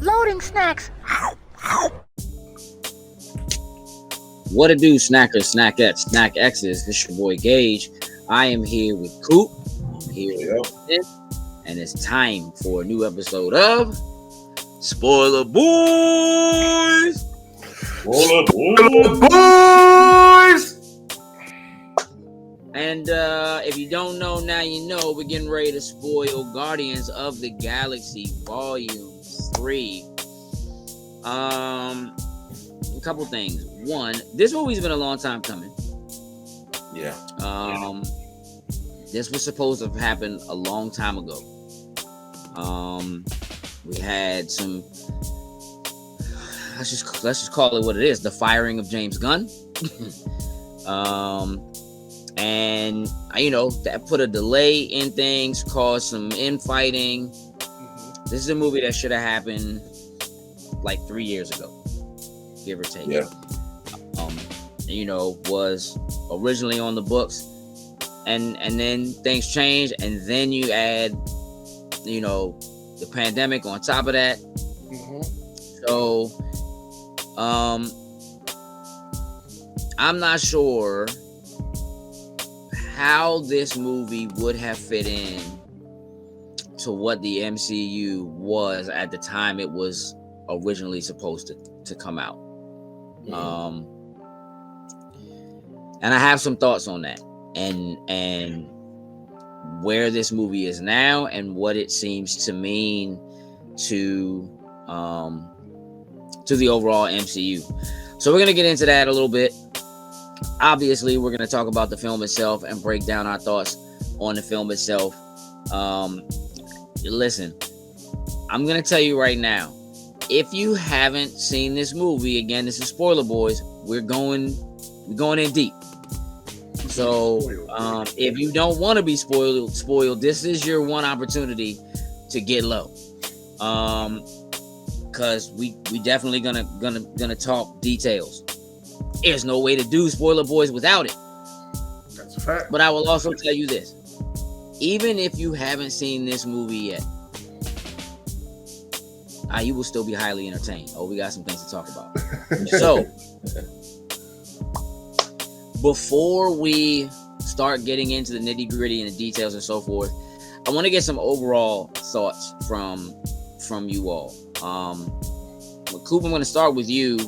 Loading snacks. What it do, snackers, snackettes, snack X's? This your boy Gage. I am here with Coop. I'm here with Sid, and it's time for a new episode of Spoiler Boys. Spoiler Boys. And if you don't know, now you know. We're getting ready to spoil Guardians of the Galaxy Volume 3. A couple things. One, this movie's been a long time coming. Yeah. This was supposed to have happened a long time ago. We had some. Let's just call it what it is: the firing of James Gunn. And that put a delay in things, caused some infighting. This is a movie that should have happened like 3 years ago, give or take. Yeah. Was originally on the books, and then things changed, and then you add, the pandemic on top of that. So, I'm not sure how this movie would have fit in to what the MCU was at the time it was originally supposed to come out. And I have some thoughts on that and where this movie is now and what it seems to mean to the overall MCU. So we're going to get into that a little bit. Obviously, we're going to talk about the film itself and break down our thoughts on the film itself. Listen, I'm going to tell you right now, if you haven't seen this movie, again, this is Spoiler Boys, we're going in deep. So if you don't want to be spoiled, this is your one opportunity to get low. Because we definitely gonna talk details. There's no way to do Spoiler Boys without it. That's a fact. But I will also tell you this: even if you haven't seen this movie yet, you will still be highly entertained. Oh, we got some things to talk about. So, before we start getting into the nitty-gritty and the details and so forth, I want to get some overall thoughts from you all. Coop, I'm going to start with you.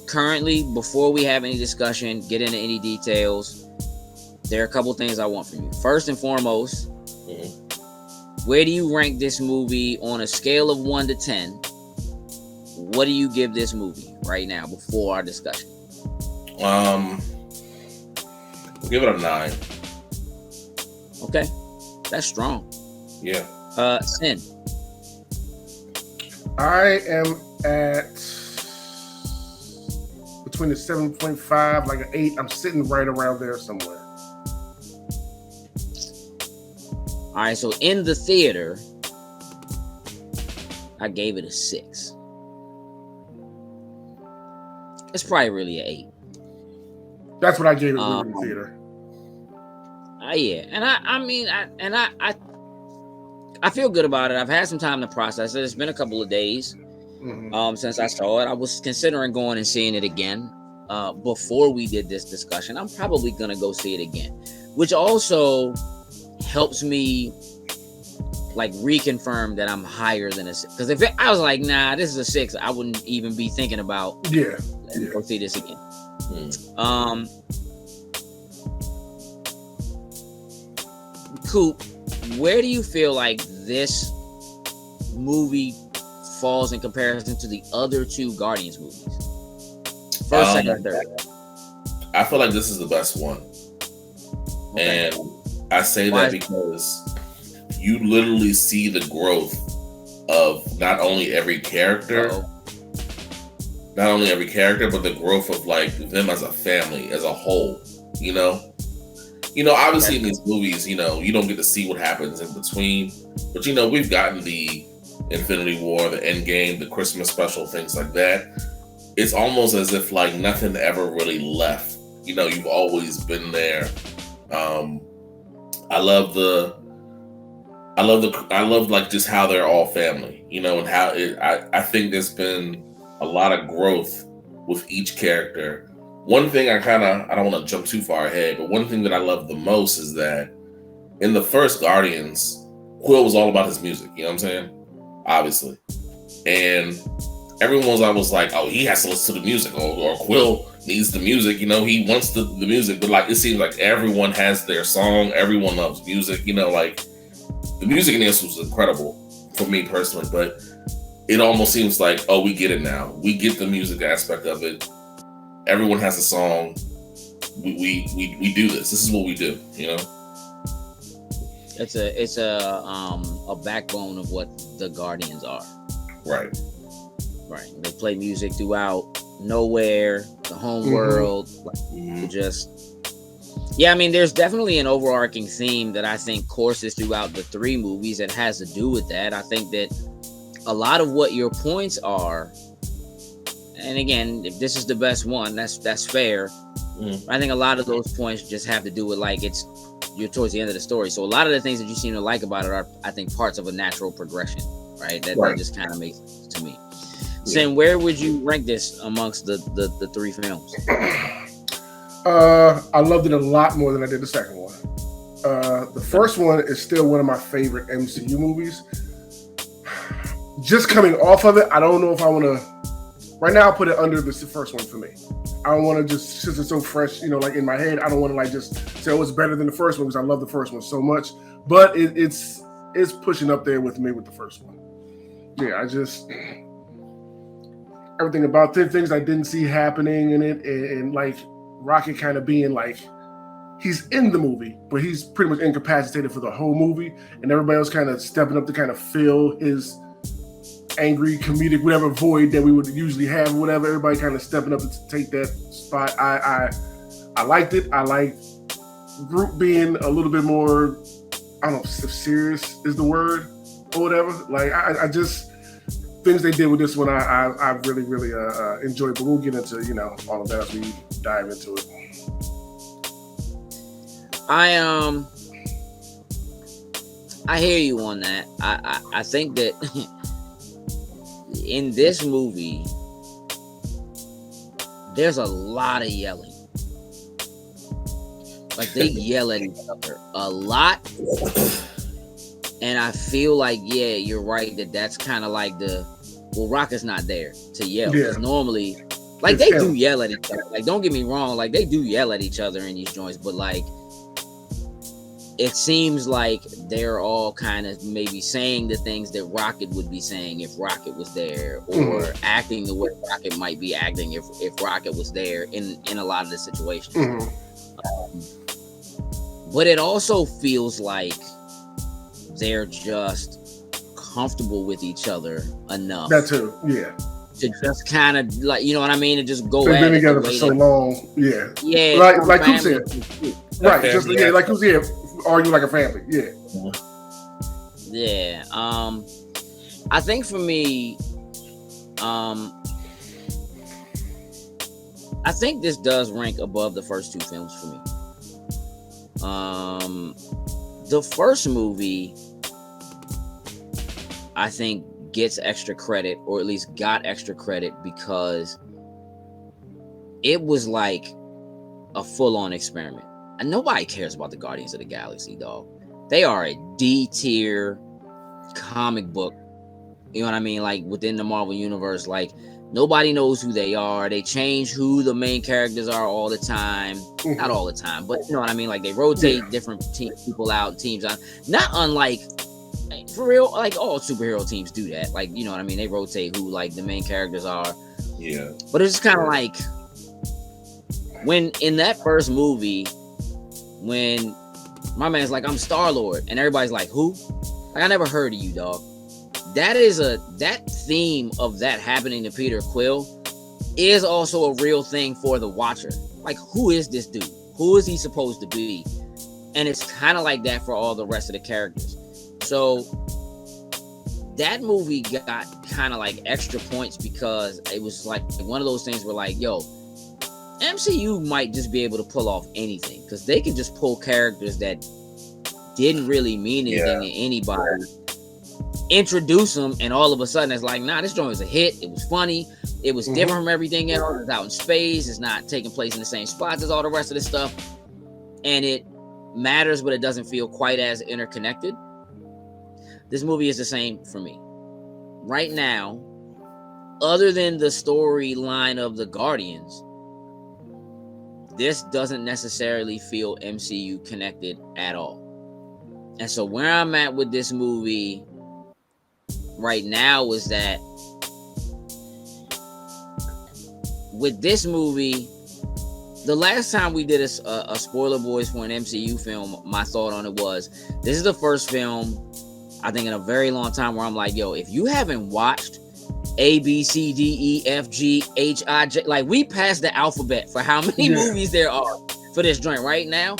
Currently, before we have any discussion, get into any details, there are a couple things I want from you. First and foremost, where do you rank this movie on a scale of 1 to 10? What do you give this movie right now before our discussion? We'll give it a 9. Okay, that's strong. Yeah. Sin. I am at between a 7.5, like an 8. I'm sitting right around there somewhere. All right, so in the theater, I gave it a 6. It's probably really an 8. That's what I gave it in the theater. Yeah, and I feel good about it. I've had some time to process it. It's been a couple of days since I saw it. I was considering going and seeing it again before we did this discussion. I'm probably gonna go see it again, which also helps me like reconfirm that I'm higher than a 6. Because if I was like, nah, this is a 6, I wouldn't even be thinking about go see this again. Coop, where do you feel like this movie falls in comparison to the other 2 Guardians movies? First, second, third. I feel like this is the best one. Okay. And I say that because you literally see the growth of not only every character, but the growth of like them as a family, as a whole, obviously in these movies, you don't get to see what happens in between, but we've gotten the Infinity War, the Endgame, the Christmas special, things like that. It's almost as if like nothing ever really left. You've always been there. I love I love like just how they're all family, you know, and how I think there's been a lot of growth with each character. One thing I don't want to jump too far ahead, but one thing that I love the most is that in the first Guardians, Quill was all about his music, you know what I'm saying? Obviously. And everyone was like, oh, he has to listen to the music, or Quill needs the music, you know, he wants the music, but like it seems like everyone has their song, everyone loves music, you know, like the music in this was incredible for me personally, but it almost seems like, oh, we get it now. We get the music aspect of it. Everyone has a song. We do this. This is what we do, you know? It's a backbone of what the Guardians are. Right. Right. They play music throughout nowhere, the home world. Just yeah, I mean, there's definitely an overarching theme that I think courses throughout the three movies that has to do with that. I think that a lot of what your points are, and again, if this is the best one, that's fair. I think a lot of those points just have to do with like you're towards the end of the story. So a lot of the things that you seem to like about it are, I think, parts of a natural progression, right? That just kind of makes sense to me. Sam, where would you rank this amongst the three films? I loved it a lot more than I did the second one. The first one is still one of my favorite MCU movies. Just coming off of it, I don't know if I want to. Right now, I'll put it under the first one for me. I don't want to just, since it's so fresh, you know, like in my head, I don't want to like just say, oh, it's better than the first one because I love the first one so much. But it's pushing up there with me with the first one. Yeah, I just everything about the things I didn't see happening in it, and like Rocket kind of being like he's in the movie, but he's pretty much incapacitated for the whole movie, and everybody else kind of stepping up to kind of fill his angry comedic whatever void that we would usually have, whatever. Everybody kind of stepping up to take that spot. I liked it. I liked Groot being a little bit more, I don't know if serious is the word or whatever. Like I just things they did with this one I really enjoyed, but we'll get into, you know, all of that as we dive into it. I hear you on that. I think that in this movie, there's a lot of yelling. Like they yell at each other a lot, and I feel like you're right that's kind of like Rocket's not there to yell. Because normally, like they do yell at each other. Like don't get me wrong, like they do yell at each other in these joints, but like it seems like they're all kind of maybe saying the things that Rocket would be saying if Rocket was there, or acting the way Rocket might be acting if Rocket was there in a lot of the situations. But it also feels like they're just comfortable with each other enough. That too, yeah. To just kind of like, you know what I mean, and just go They've at been it together for so long, yeah. Like who said, right? Just like who's here, argue like a family, yeah. I think for me, I think this does rank above the first two films for me. The first movie, I think, gets extra credit, or at least got extra credit, because it was like a full-on experiment. And nobody cares about the Guardians of the Galaxy, dog. They are a D-tier comic book. You know what I mean? Like within the Marvel universe, like nobody knows who they are. They change who the main characters are all the time. Not all the time, but you know what I mean? Like they rotate different people out, teams out. Not unlike, for real, like all superhero teams do that. Like, you know what I mean? They rotate who like the main characters are. Yeah. But it's kind of like when in that first movie, when my man's like, I'm Star-Lord, and everybody's like, who? Like, I never heard of you, dog. That theme of that happening to Peter Quill is also a real thing for the watcher. Like, who is this dude? Who is he supposed to be? And it's kind of like that for all the rest of the characters. So that movie got kind of like extra points because it was like one of those things where like, yo, MCU might just be able to pull off anything, because they can just pull characters that didn't really mean anything to anybody. Introduce them, and all of a sudden it's like, nah, this joint was a hit. It was funny. It was different from everything else. It's out in space. It's not taking place in the same spots as all the rest of this stuff. And it matters, but it doesn't feel quite as interconnected. This movie is the same for me. Right now, other than the storyline of the Guardians, this doesn't necessarily feel MCU connected at all. And so where I'm at with this movie right now is that with this movie, the last time we did a spoiler boys for an MCU film, my thought on it was, this is the first film, I think in a very long time, where I'm like, yo, if you haven't watched A, B, C, D, E, F, G, H, I, J, like we passed the alphabet for how many movies there are for this joint right now.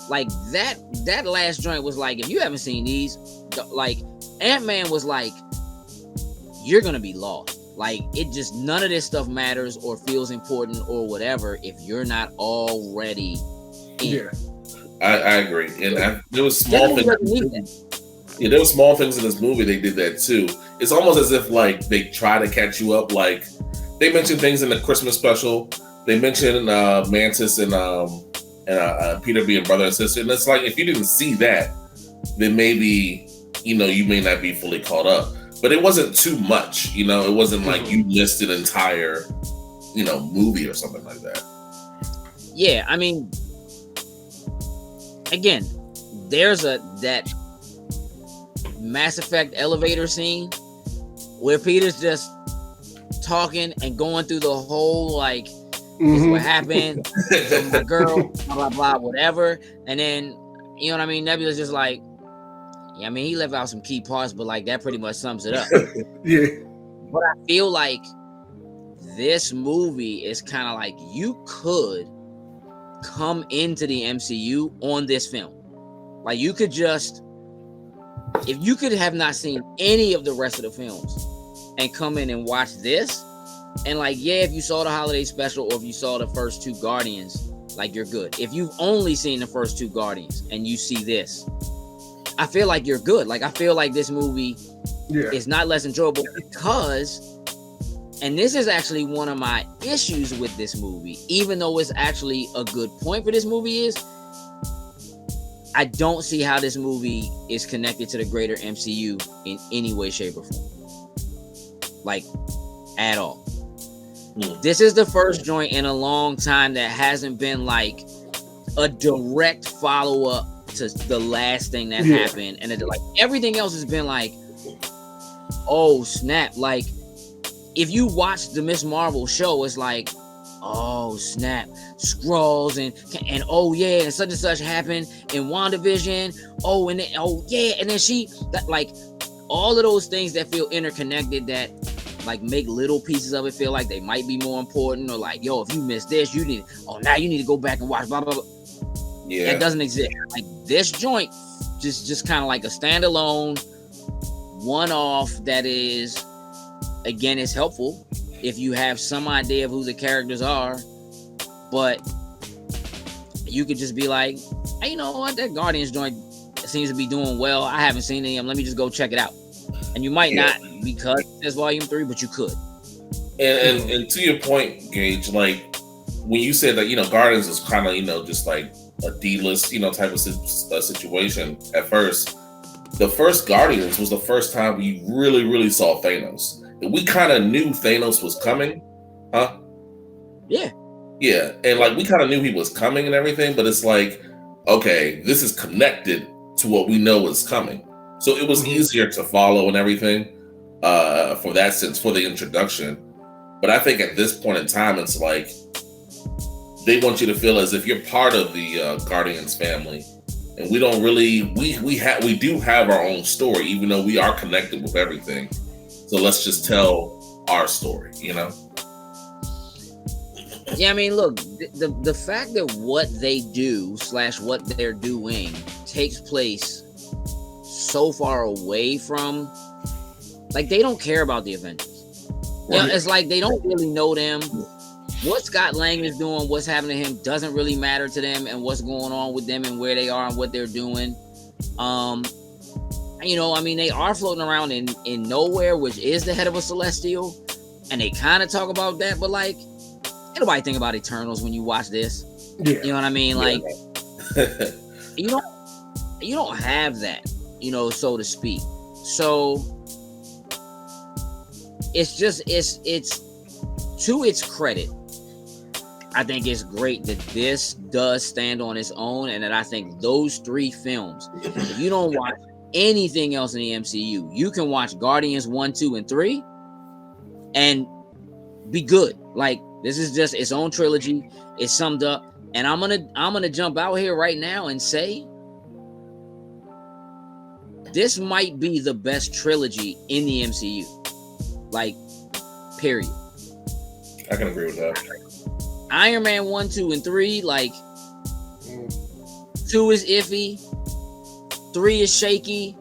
Like that last joint was like, if you haven't seen these, like Ant-Man was like, you're going to be lost. Like, it just, none of this stuff matters or feels important or whatever if you're not already in. Yeah, I agree. And there was small things. Yeah, there were small things in this movie. They did that too. It's almost as if like they try to catch you up. Like they mentioned things in the Christmas special. They mentioned Mantis and Peter being brother and sister. And it's like, if you didn't see that, then maybe, you may not be fully caught up. But it wasn't too much, it wasn't like you missed an entire, movie or something like that. Yeah, I mean, again, there's that Mass Effect elevator scene where Peter's just talking and going through the whole, like, this is what happened, so my girl, blah, blah, blah, whatever. And then, you know what I mean? Nebula's just like, yeah, I mean, he left out some key parts, but like that pretty much sums it up. Yeah. But I feel like this movie is kind of like, you could come into the MCU on this film. Like, you could just, if you could have not seen any of the rest of the films and come in and watch this, and like, yeah, if you saw the holiday special or if you saw the first two Guardians, like, you're good. If you've only seen the first two Guardians and you see this, I feel like you're good. Like, I feel like this movie is not less enjoyable because, and this is actually one of my issues with this movie, even though it's actually a good point for this movie, is I don't see how this movie is connected to the greater MCU in any way, shape, or form. Like, at all. This is the first joint in a long time that hasn't been like a direct follow-up to the last thing that happened, and like everything else has been like, oh snap. Like, if you watch the Miss Marvel show, it's like, oh snap, Skrulls and oh yeah, and such happened in WandaVision. Oh, and then, oh yeah, and then like all of those things that feel interconnected, that like make little pieces of it feel like they might be more important, or like, yo, if you missed this, now you need to go back and watch blah blah blah. Yeah, that doesn't exist. Like, this joint just kind of like a standalone one-off that is, again, is helpful if you have some idea of who the characters are, but you could just be like, hey, you know what, that Guardians joint seems to be doing well. I haven't seen any of them. Let me just go check it out. And you might not, because it's Volume 3, but you could. And to your point, Gage, like when you said that, Guardians was kind of, just like a D-list, type of situation at first. The first Guardians was the first time we really, really saw Thanos. And we kind of knew Thanos was coming, huh? Yeah. Yeah, and like we kind of knew he was coming and everything, but it's like, okay, this is connected to what we know is coming. So it was easier to follow and everything for that sense, for the introduction. But I think at this point in time, it's like, they want you to feel as if you're part of the Guardians family, and we don't really we do have our own story, even though we are connected with everything. So let's just tell our story, Yeah, I mean, look, the fact that what they do / what they're doing takes place so far away from, like, they don't care about the Avengers. It's like they don't really know them. What Scott Lang is doing, what's happening to him, doesn't really matter to them, and what's going on with them and where they are and what they're doing. You know, I mean, they are floating around in nowhere, which is the head of a celestial, and they kind of talk about that, but like, ain't nobody think about Eternals when you watch this. Yeah. You know what I mean? Like, you don't have that, you know, so to speak. So it's just it's to its credit, I think it's great that this does stand on its own, and that I think those 3 films, if you don't watch anything else in the MCU, you can watch Guardians 1, 2, and 3 and be good. Like, this is just its own trilogy. It's summed up. And I'm gonna jump out here right now and say this might be the best trilogy in the MCU. Like, period. I can agree with that. Iron Man 1, 2, and 3, like 2 is iffy, 3 is shaky,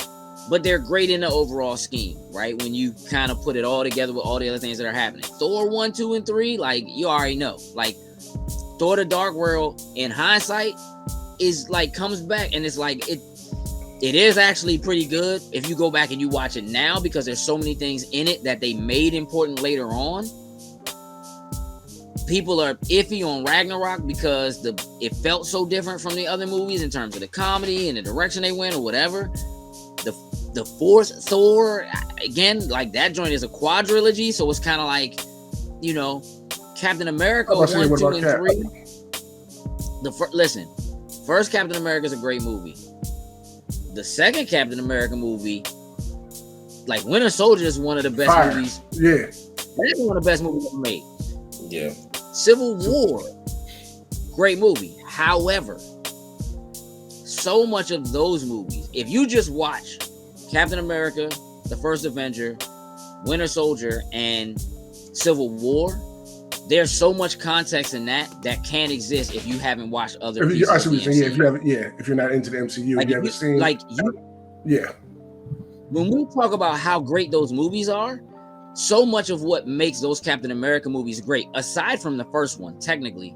but they're great in the overall scheme, right? When you kind of put it all together with all the other things that are happening. Thor 1, 2, and 3, like, you already know. Like, Thor the Dark World, in hindsight, is like, comes back, and it's like, it is actually pretty good if you go back and you watch it now, because there's so many things in it that they made important later on. People are iffy on Ragnarok because it felt so different from the other movies in terms of the comedy and the direction they went or whatever. The fourth Thor, again, like, that joint is a quadrilogy, so it's kind of like, you know, Captain America 1, 2, and 3. Listen, first Captain America is a great movie. The second Captain America movie, like, Winter Soldier, is one of the best movies. Yeah, that's one of the best movies ever made. Yeah. Civil War, great movie. However, so much of those movies, if you just watch Captain America, The First Avenger, Winter Soldier, and Civil War, there's so much context in that can't exist if you haven't watched other pieces. I see what you're saying. If you're not into the MCU, like, you haven't seen. Yeah. When we talk about how great those movies are, so much of what makes those Captain America movies great, aside from the first one, technically,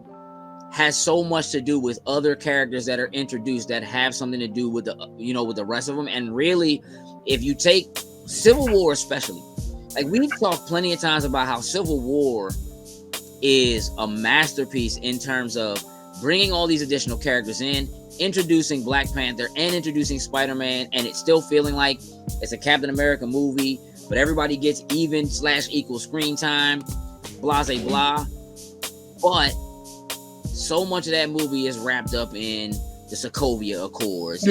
has so much to do with other characters that are introduced that have something to do with the rest of them. And really, if you take Civil War especially, like, we've talked plenty of times about how Civil War is a masterpiece in terms of bringing all these additional characters in, introducing Black Panther and introducing Spider-Man, and it's still feeling like it's a Captain America movie, but everybody gets even/equal screen time, blah, blah, blah. But so much of that movie is wrapped up in the Sokovia Accords.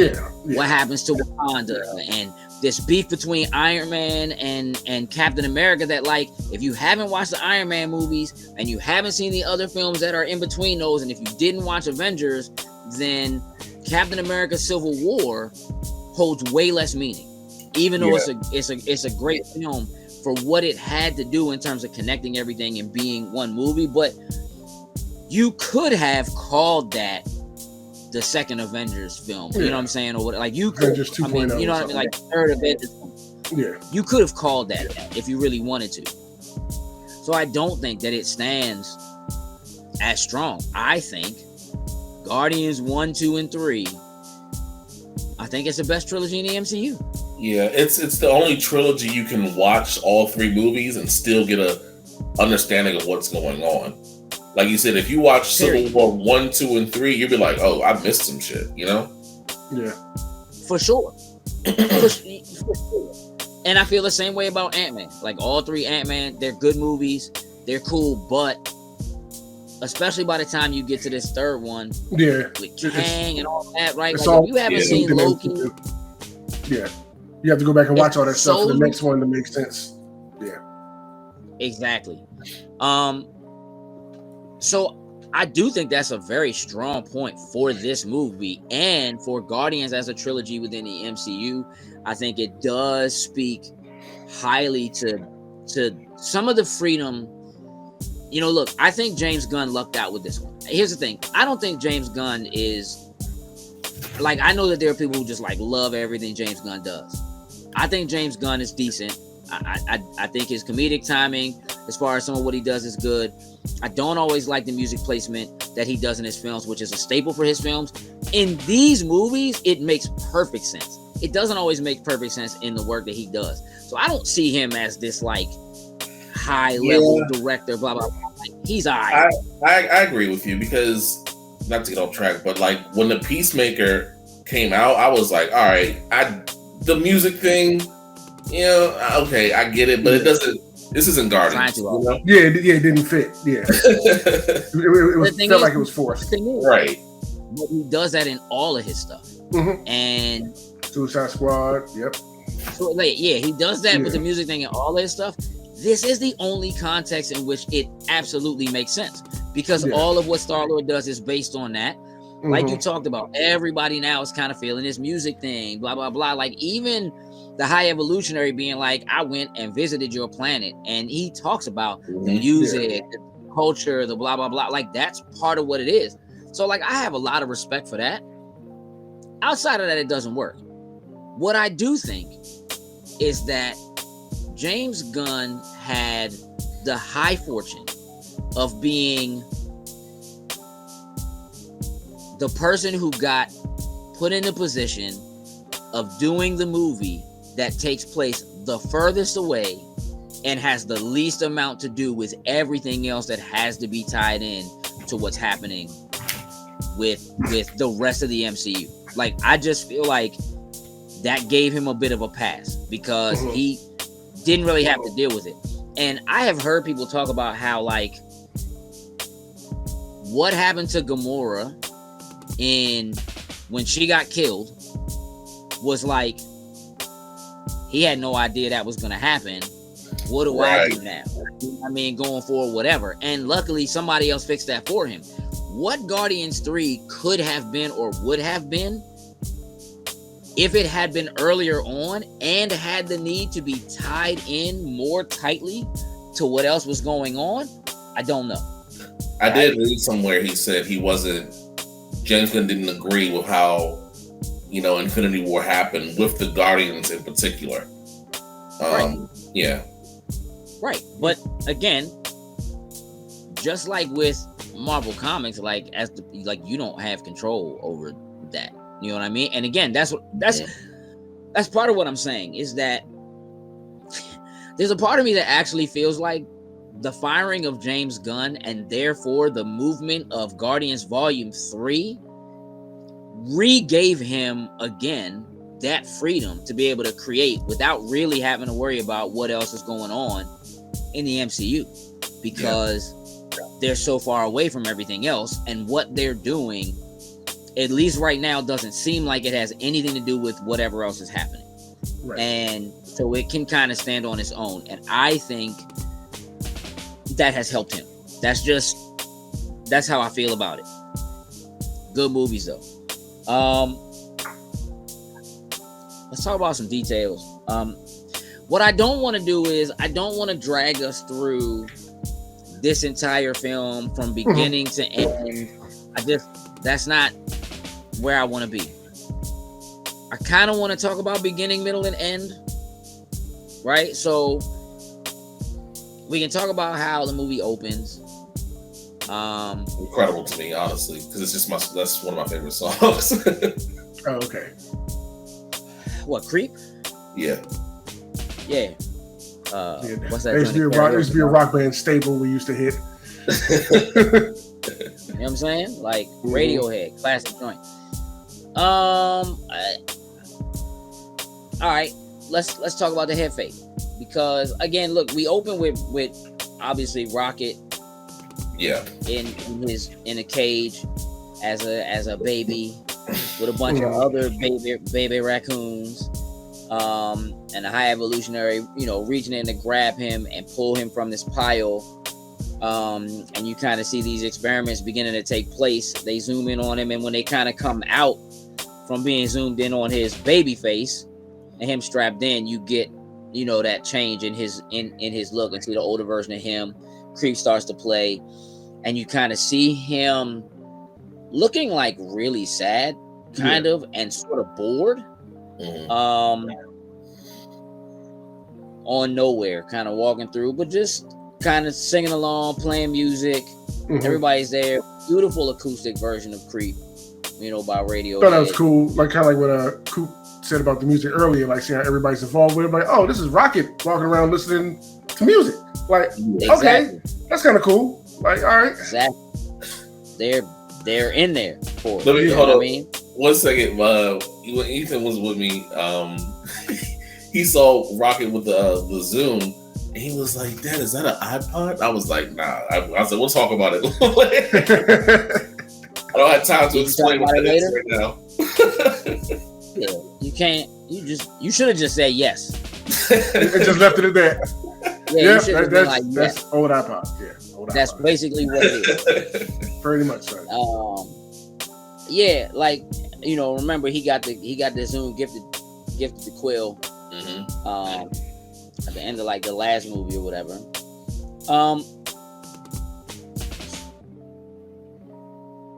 What happens to Wakanda, and this beef between Iron Man and Captain America, that, like, if you haven't watched the Iron Man movies and you haven't seen the other films that are in between those, and if you didn't watch Avengers, then Captain America Civil War holds way less meaning, even though it's a great film for what it had to do in terms of connecting everything and being one movie. But you could have called that the second Avengers film, you know what I'm saying, or what? Like, you could, I mean, you know what I mean, like, third Avengers film. Yeah, you could have called that if you really wanted to. So I don't think that it stands as strong. I think Guardians 1, 2, and 3, I think it's the best trilogy in the MCU. Yeah, it's the only trilogy you can watch all 3 movies and still get a understanding of what's going on. Like you said, if you watch Civil War 1, 2, and 3, you'll be like, oh, I missed some shit, you know? Yeah. For sure. For sure. And I feel the same way about Ant-Man. Like, all 3 Ant-Man, they're good movies. They're cool, but especially by the time you get to this third one, with Kang and all that, right? Like, if you haven't seen Loki, you have to go back and watch all that stuff for the next one to make sense. Yeah, exactly. So I do think that's a very strong point for this movie and for Guardians as a trilogy within the MCU. I think it does speak highly to some of the freedom. You know, look, I think James Gunn lucked out with this one. Here's the thing. I don't think James Gunn is, like, I know that there are people who just, like, love everything James Gunn does. I think James Gunn is decent. I think his comedic timing, as far as some of what he does is good. I don't always like the music placement that he does in his films, which is a staple for his films. In these movies, it makes perfect sense. It doesn't always make perfect sense in the work that he does. So I don't see him as this like high level director, blah blah blah. Like, he's I agree with you, because not to get off track, but like when the Peacemaker came out, I was like, all right, the music thing, okay, I get it, but it doesn't. This isn't Guardians. Yeah, it didn't fit. Yeah, it felt like it was forced. Right. But he does that in all of his stuff, and Suicide Squad. Yep. So he does that with the music thing and all his stuff. This is the only context in which it absolutely makes sense, because all of what Star-Lord does is based on that. Like you talked about, everybody now is kind of feeling this music thing, blah, blah, blah. Like even the High Evolutionary being like, I went and visited your planet, and he talks about the music, the culture, the blah, blah, blah. Like that's part of what it is. So like I have a lot of respect for that. Outside of that, it doesn't work. What I do think is that James Gunn had the high fortune of being the person who got put in the position of doing the movie that takes place the furthest away and has the least amount to do with everything else that has to be tied in to what's happening with the rest of the MCU. Like, I just feel like that gave him a bit of a pass because he didn't really have to deal with it. And I have heard people talk about how, like, what happened to Gamora when she got killed was like, he had no idea that was going to happen. What do I do now? I mean, going forward, whatever. And luckily, somebody else fixed that for him. What Guardians 3 could have been or would have been, if it had been earlier on and had the need to be tied in more tightly to what else was going on, I don't know. I did read somewhere he said James Gunn didn't agree with how, Infinity War happened with the Guardians in particular. Yeah. Right. But again, just like with Marvel Comics, you don't have control over that. You know what I mean? And again, that's part of what I'm saying is that there's a part of me that actually feels like the firing of James Gunn and therefore the movement of Guardians Volume 3 re-gave him again that freedom to be able to create without really having to worry about what else is going on in the MCU, because they're so far away from everything else, and what they're doing, at least right now, doesn't seem like it has anything to do with whatever else is happening. Right. And so it can kind of stand on its own. And I think that has helped him. That's how I feel about it. Good movies though. Let's talk about some details. What I don't want to do is I don't want to drag us through this entire film from beginning to end. That's not where I want to be. I kind of want to talk about beginning, middle, and end. Right? So we can talk about how the movie opens. Incredible to me, honestly, because it's just that's one of my favorite songs. Oh, okay. What, Creep? Yeah. What's that? There used to be a rock band staple we used to hit. You know what I'm saying? Like Radiohead, classic joint. All right, let's talk about the head fake, because again, look, we open with obviously Rocket. Yeah. In a cage as a baby with a bunch of other baby raccoons. And the High Evolutionary, reaching in to grab him and pull him from this pile. And you kind of see these experiments beginning to take place. They zoom in on him, and when they kind of come out from being zoomed in on his baby face and him strapped in, you get, that change in his look and see the older version of him. Creep starts to play, and you kind of see him looking like really sad, kind of, and sort of bored. On nowhere, kind of walking through, but just kind of singing along, playing music. Everybody's there. Beautiful acoustic version of Creep, by radio. I thought that was cool. Like kind of like what Coop said about the music earlier, like seeing how everybody's involved with it. Like, oh, this is Rocket walking around listening to music. Like, okay, that's kind of cool. Like, all right. Exactly. They're in there for it. Let me hold on. 1 second. When Ethan was with me, he saw Rocket with the Zoom, and he was like, "Dad, is that an iPod?" I was like, "Nah." I said, "We'll talk about it." I don't have time to explain what it is right now. Yeah, you can't. You should have just said yes. And just left it at that. Yeah, you should have been like, yes. That's old iPod. Yeah, old that's iPod. Basically what it is. Pretty much so. Yeah, like remember he got the Zoom gifted to Quill. At the end of like the last movie or whatever.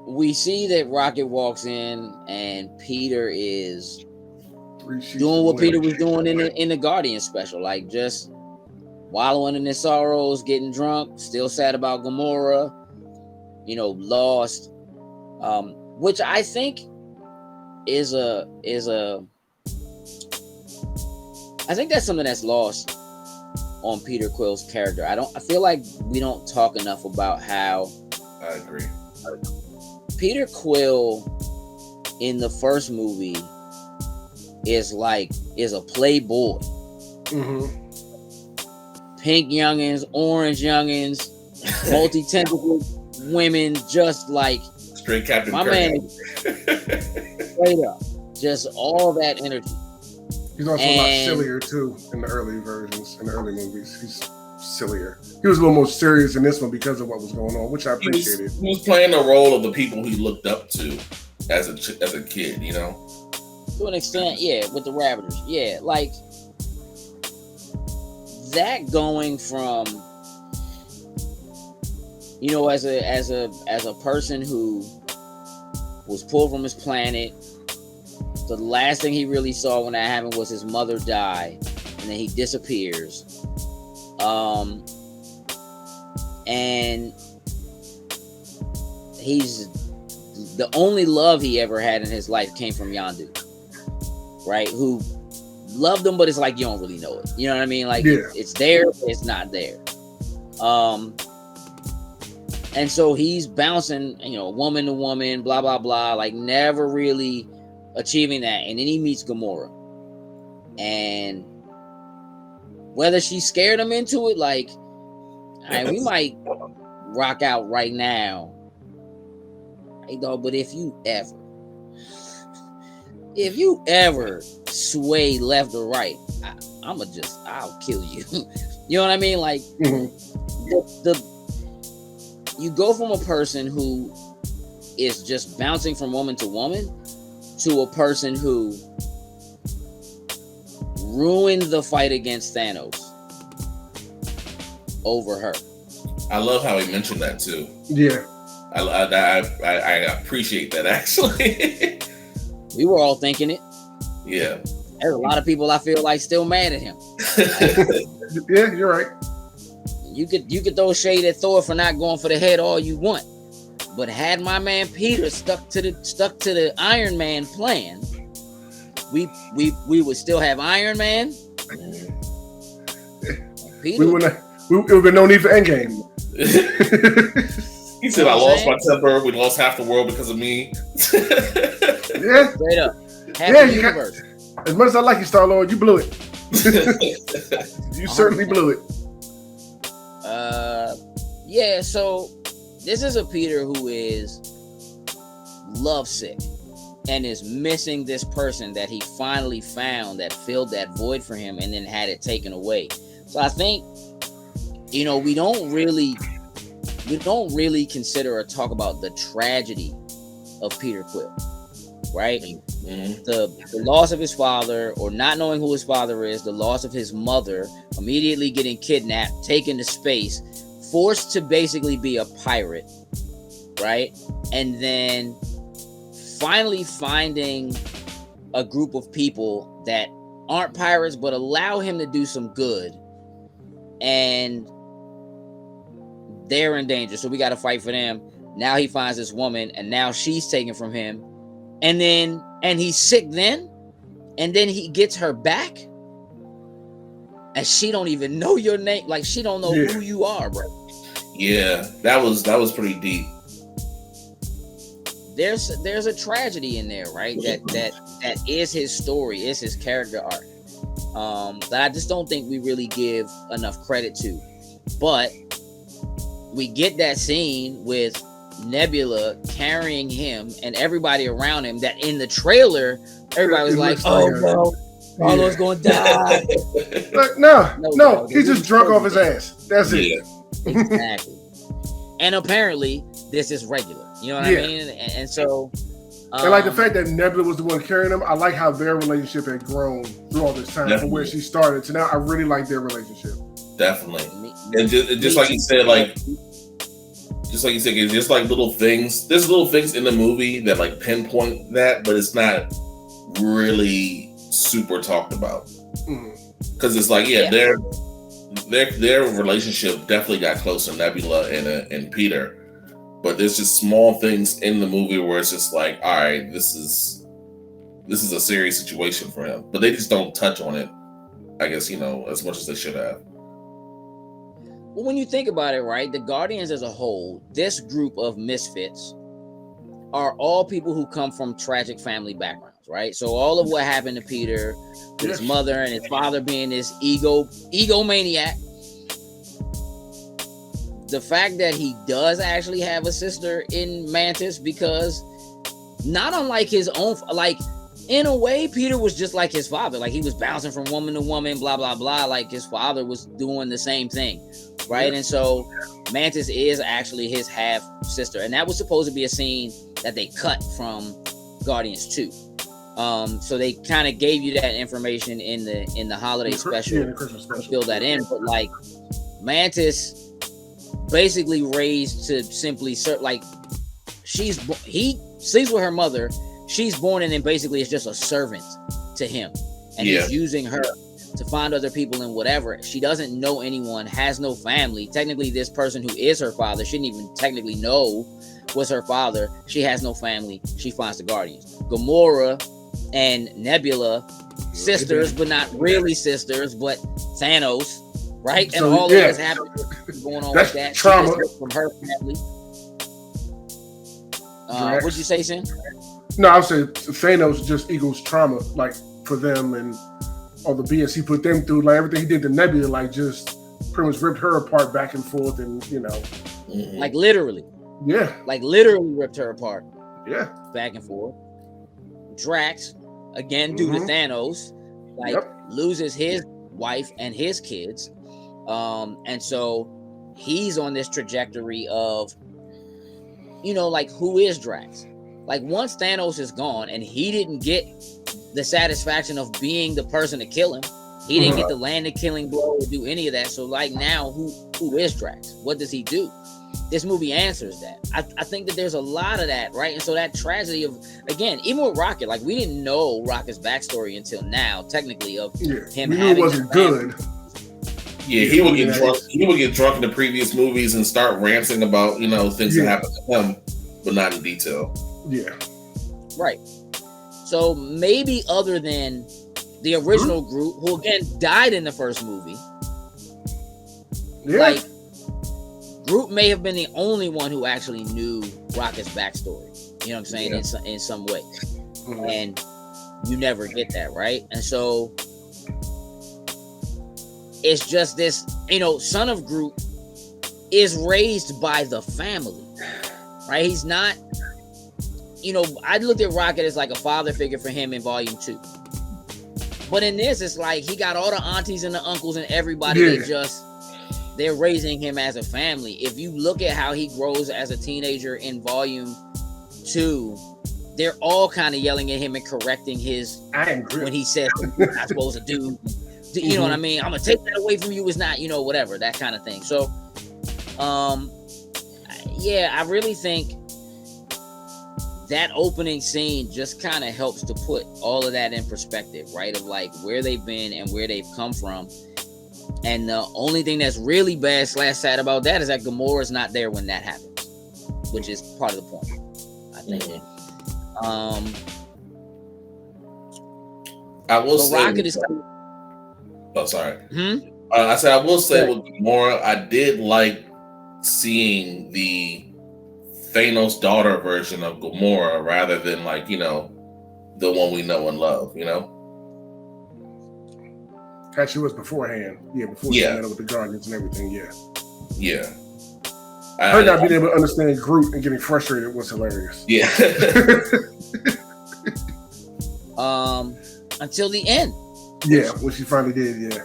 We see that Rocket walks in and Peter is doing what Peter was doing in the Guardian special, like just wallowing in his sorrows, getting drunk, still sad about Gamora, lost, which I think is a I think that's something that's lost on Peter Quill's character. I feel like we don't talk enough about how I agree. Peter Quill in the first movie is a playboy. Pink youngins, orange youngins, multi-tentacled women, just like straight Captain my Kirk. Man. Straight up, just all that energy. He's also a lot sillier too in the early versions, in the early movies. He's sillier. He was a little more serious in this one because of what was going on, which I appreciated. He was playing the role of the people he looked up to as a kid, To an extent, yeah, with the Ravagers. Yeah, like that going from as a person who was pulled from his planet. The last thing he really saw when that happened was his mother die, and then he disappears. And he's the only love he ever had in his life came from Yondu, right? Who loved him, but it's like you don't really know it. You know what I mean? Like it's there, but it's not there. And so he's bouncing, woman to woman, blah blah blah, like never really achieving that. And then he meets Gamora, and whether she scared him into it, like, all right, we might rock out right now, hey dog, but if you ever sway left or right, I'll kill you. You know what I mean? Like, you go from a person who is just bouncing from woman to woman to a person who ruined the fight against Thanos over her. I love how he mentioned that too. Yeah. I appreciate that, actually. We were all thinking it. Yeah. There's a lot of people I feel like still mad at him. Yeah, you're right. You could throw shade at Thor for not going for the head all you want, but had my man Peter stuck to the Iron Man plan, we would still have Iron Man. Peter, it would have been no need for Endgame. He said, "I lost my temper. We lost half the world because of me." Yeah, straight up. Half the universe. As much as I like you, Star-Lord, you blew it. You certainly blew it. Yeah, so this is a Peter who is lovesick and is missing this person that he finally found that filled that void for him and then had it taken away. So I think, we don't really consider or talk about the tragedy of Peter Quill, right? Mm-hmm. The loss of his father, or not knowing who his father is, the loss of his mother, immediately getting kidnapped, taken to space, forced to basically be a pirate, right? And then finally finding a group of people that aren't pirates but allow him to do some good, and they're in danger, so we got to fight for them. Now he finds this woman, and now she's taken from him, and he's sick then, and then he gets her back, and she don't even know your name, like she don't know who you are, bro. Yeah, that was pretty deep. There's a tragedy in there, right? That is his story, is his character arc. That I just don't think we really give enough credit to. But we get that scene with Nebula carrying him and everybody around him, that in the trailer everybody was like, oh no, Carlo's gonna die. Like, no, he's just drunk off his ass. That's it. Exactly. And apparently this is regular. You know what I mean? And so and like the fact that Nebula was the one carrying him, I like how their relationship had grown through all this time from where she started to now. I really like their relationship. Definitely. And just like you said, it's just like little things. There's little things in the movie that like pinpoint that, but it's not really super talked about. Because it's like, their relationship definitely got closer, Nebula and Peter. But there's just small things in the movie where it's just like, all right, this is a serious situation for him. But they just don't touch on it, I guess, as much as they should have. Well, when you think about it, right, the Guardians as a whole, this group of misfits are all people who come from tragic family backgrounds, right? So all of what happened to Peter, his mother and his father being this egomaniac, the fact that he does actually have a sister in Mantis, because not unlike his own, like in a way, Peter was just like his father. Like he was bouncing from woman to woman, blah, blah, blah. Like his father was doing the same thing, right? And so Mantis is actually his half sister. And that was supposed to be a scene that they cut from Guardians 2. So they kind of gave you that information in the holiday special, the Christmas special, to fill that in. But like Mantis basically raised to simply like he sleeps with her mother, she's born, and then basically it's just a servant to him, and he's using her to find other people and whatever. She doesn't know anyone, has no family. Technically this person who is her father shouldn't even technically know was her father. She has no family. She finds the Guardians. Gamora and Nebula, sisters, but not really sisters, but Thanos, right? And all of this happened going on with that trauma from her family. What'd you say, Sin? No, I was saying Thanos just equals trauma, like for them and all the BS he put them through, like everything he did to Nebula, like just pretty much ripped her apart back and forth, and like literally, like literally ripped her apart, back and forth. Drax, again due to Thanos, like loses his wife and his kids, and so he's on this trajectory of, like, who is Drax? Like, once Thanos is gone and he didn't get the satisfaction of being the person to kill him, he didn't get to land the killing blow or do any of that. So like, now who is Drax? What does he do? This movie answers that. I think that there's a lot of that, right? And so that tragedy of, again, even with Rocket, like, we didn't know Rocket's backstory until now, technically, of him we having knew it wasn't good. Yeah, he would get drunk. He would get drunk in the previous movies and start ranting about things that happened to him, but not in detail. Yeah, right. So maybe other than the original Groot, who again died in the first movie, like, Groot may have been the only one who actually knew Rocket's backstory. You know what I'm saying? In some way, and you never get that, right? And so it's just this, son of Groot is raised by the family, right? He's not, I looked at Rocket as like a father figure for him in Volume 2. But in this, it's like he got all the aunties and the uncles and everybody they're raising him as a family. If you look at how he grows as a teenager in Volume 2, they're all kind of yelling at him and correcting his, when he says you're not supposed to do, you know what I mean? I'm gonna take that away from you. It's not, whatever, that kind of thing. So, I really think that opening scene just kind of helps to put all of that in perspective, right? Of like where they've been and where they've come from. And the only thing that's really bad / sad about that is that Gamora's not there when that happens, which is part of the point, I think. I will say. Rocket is. Oh, sorry. I said I will say with Gamora, I did like seeing the Thanos' daughter version of Gamora rather than like, you know, the one we know and love, you know? Actually, was beforehand. Yeah, before she met up with the Guardians and everything, yeah. Her not being able to understand Groot and getting frustrated was hilarious. Yeah. Until the end. Yeah, what she finally did,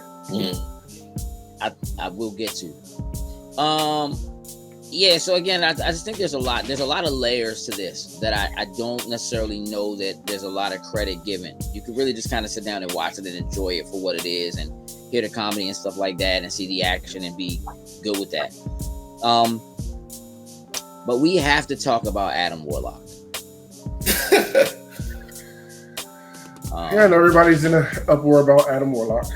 I will get to. Yeah, so again, I just think there's a lot of layers to this that I don't necessarily know that there's a lot of credit given. You could really just kind of sit down and watch it and enjoy it for what it is and hear the comedy and stuff like that and see the action and be good with that. But we have to talk about Adam Warlock. And everybody's in an uproar about Adam Warlock.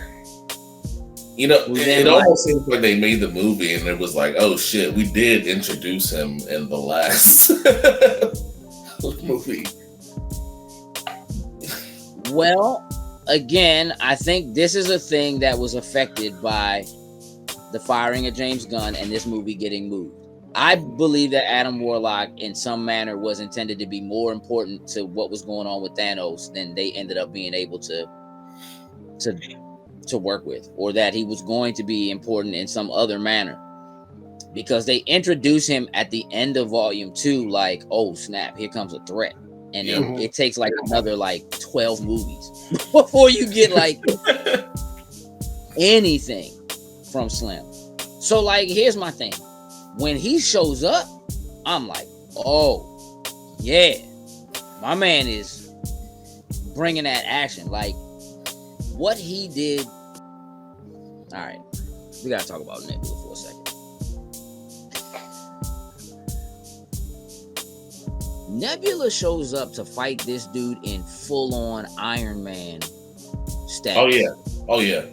You know, it almost seems like they made the movie and it was like, oh shit, we did introduce him in the last movie. Well, again, I think this is a thing that was affected by the firing of James Gunn and this movie getting moved. I believe that Adam Warlock in some manner was intended to be more important to what was going on with Thanos than they ended up being able to work with, or that he was going to be important in some other manner, because they introduce him at the end of volume 2 like, oh snap, here comes a threat, and then it takes like another like 12 movies before you get like anything from Slim. So like, here's my thing. When he shows up, I'm like, oh yeah, my man is bringing that action. Like what he did. All right, we gotta talk about Nebula for a second. Nebula shows up to fight this dude in full-on Iron Man status. Oh yeah.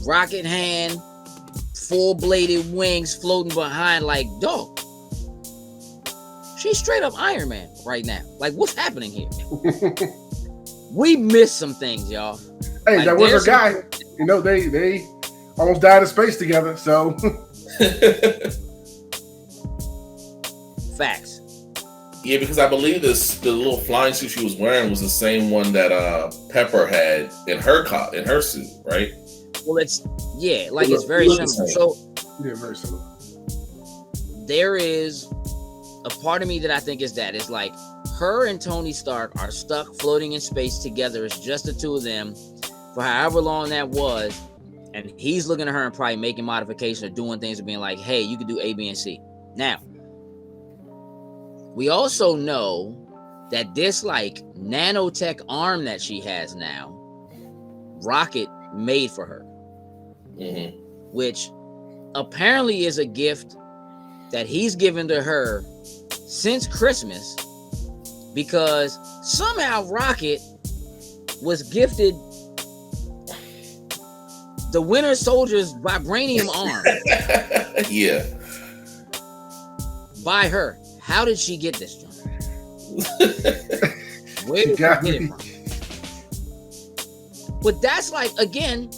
Rocket hand, full-bladed wings floating behind like, dog. She's straight up Iron Man right now. Like, what's happening here? We missed some things, y'all. Hey, like, that was her guy. You know, they almost died in space together, so. Facts. Yeah, because I believe the little flying suit she was wearing was the same one that Pepper had in her suit, right? Well, it's very similar. So yeah, very similar. There is a part of me that I think is that it's like her and Tony Stark are stuck floating in space together. It's just the two of them for however long that was, and he's looking at her and probably making modifications or doing things and being like, "Hey, you can do A, B, and C." Now, we also know that this like nanotech arm that she has now, Rocket made for her. Which apparently is a gift that he's given to her since Christmas, because somehow Rocket was gifted the Winter Soldier's vibranium arm. Yeah. By her. How did she get this, John? Where did she get it from? But that's like, again,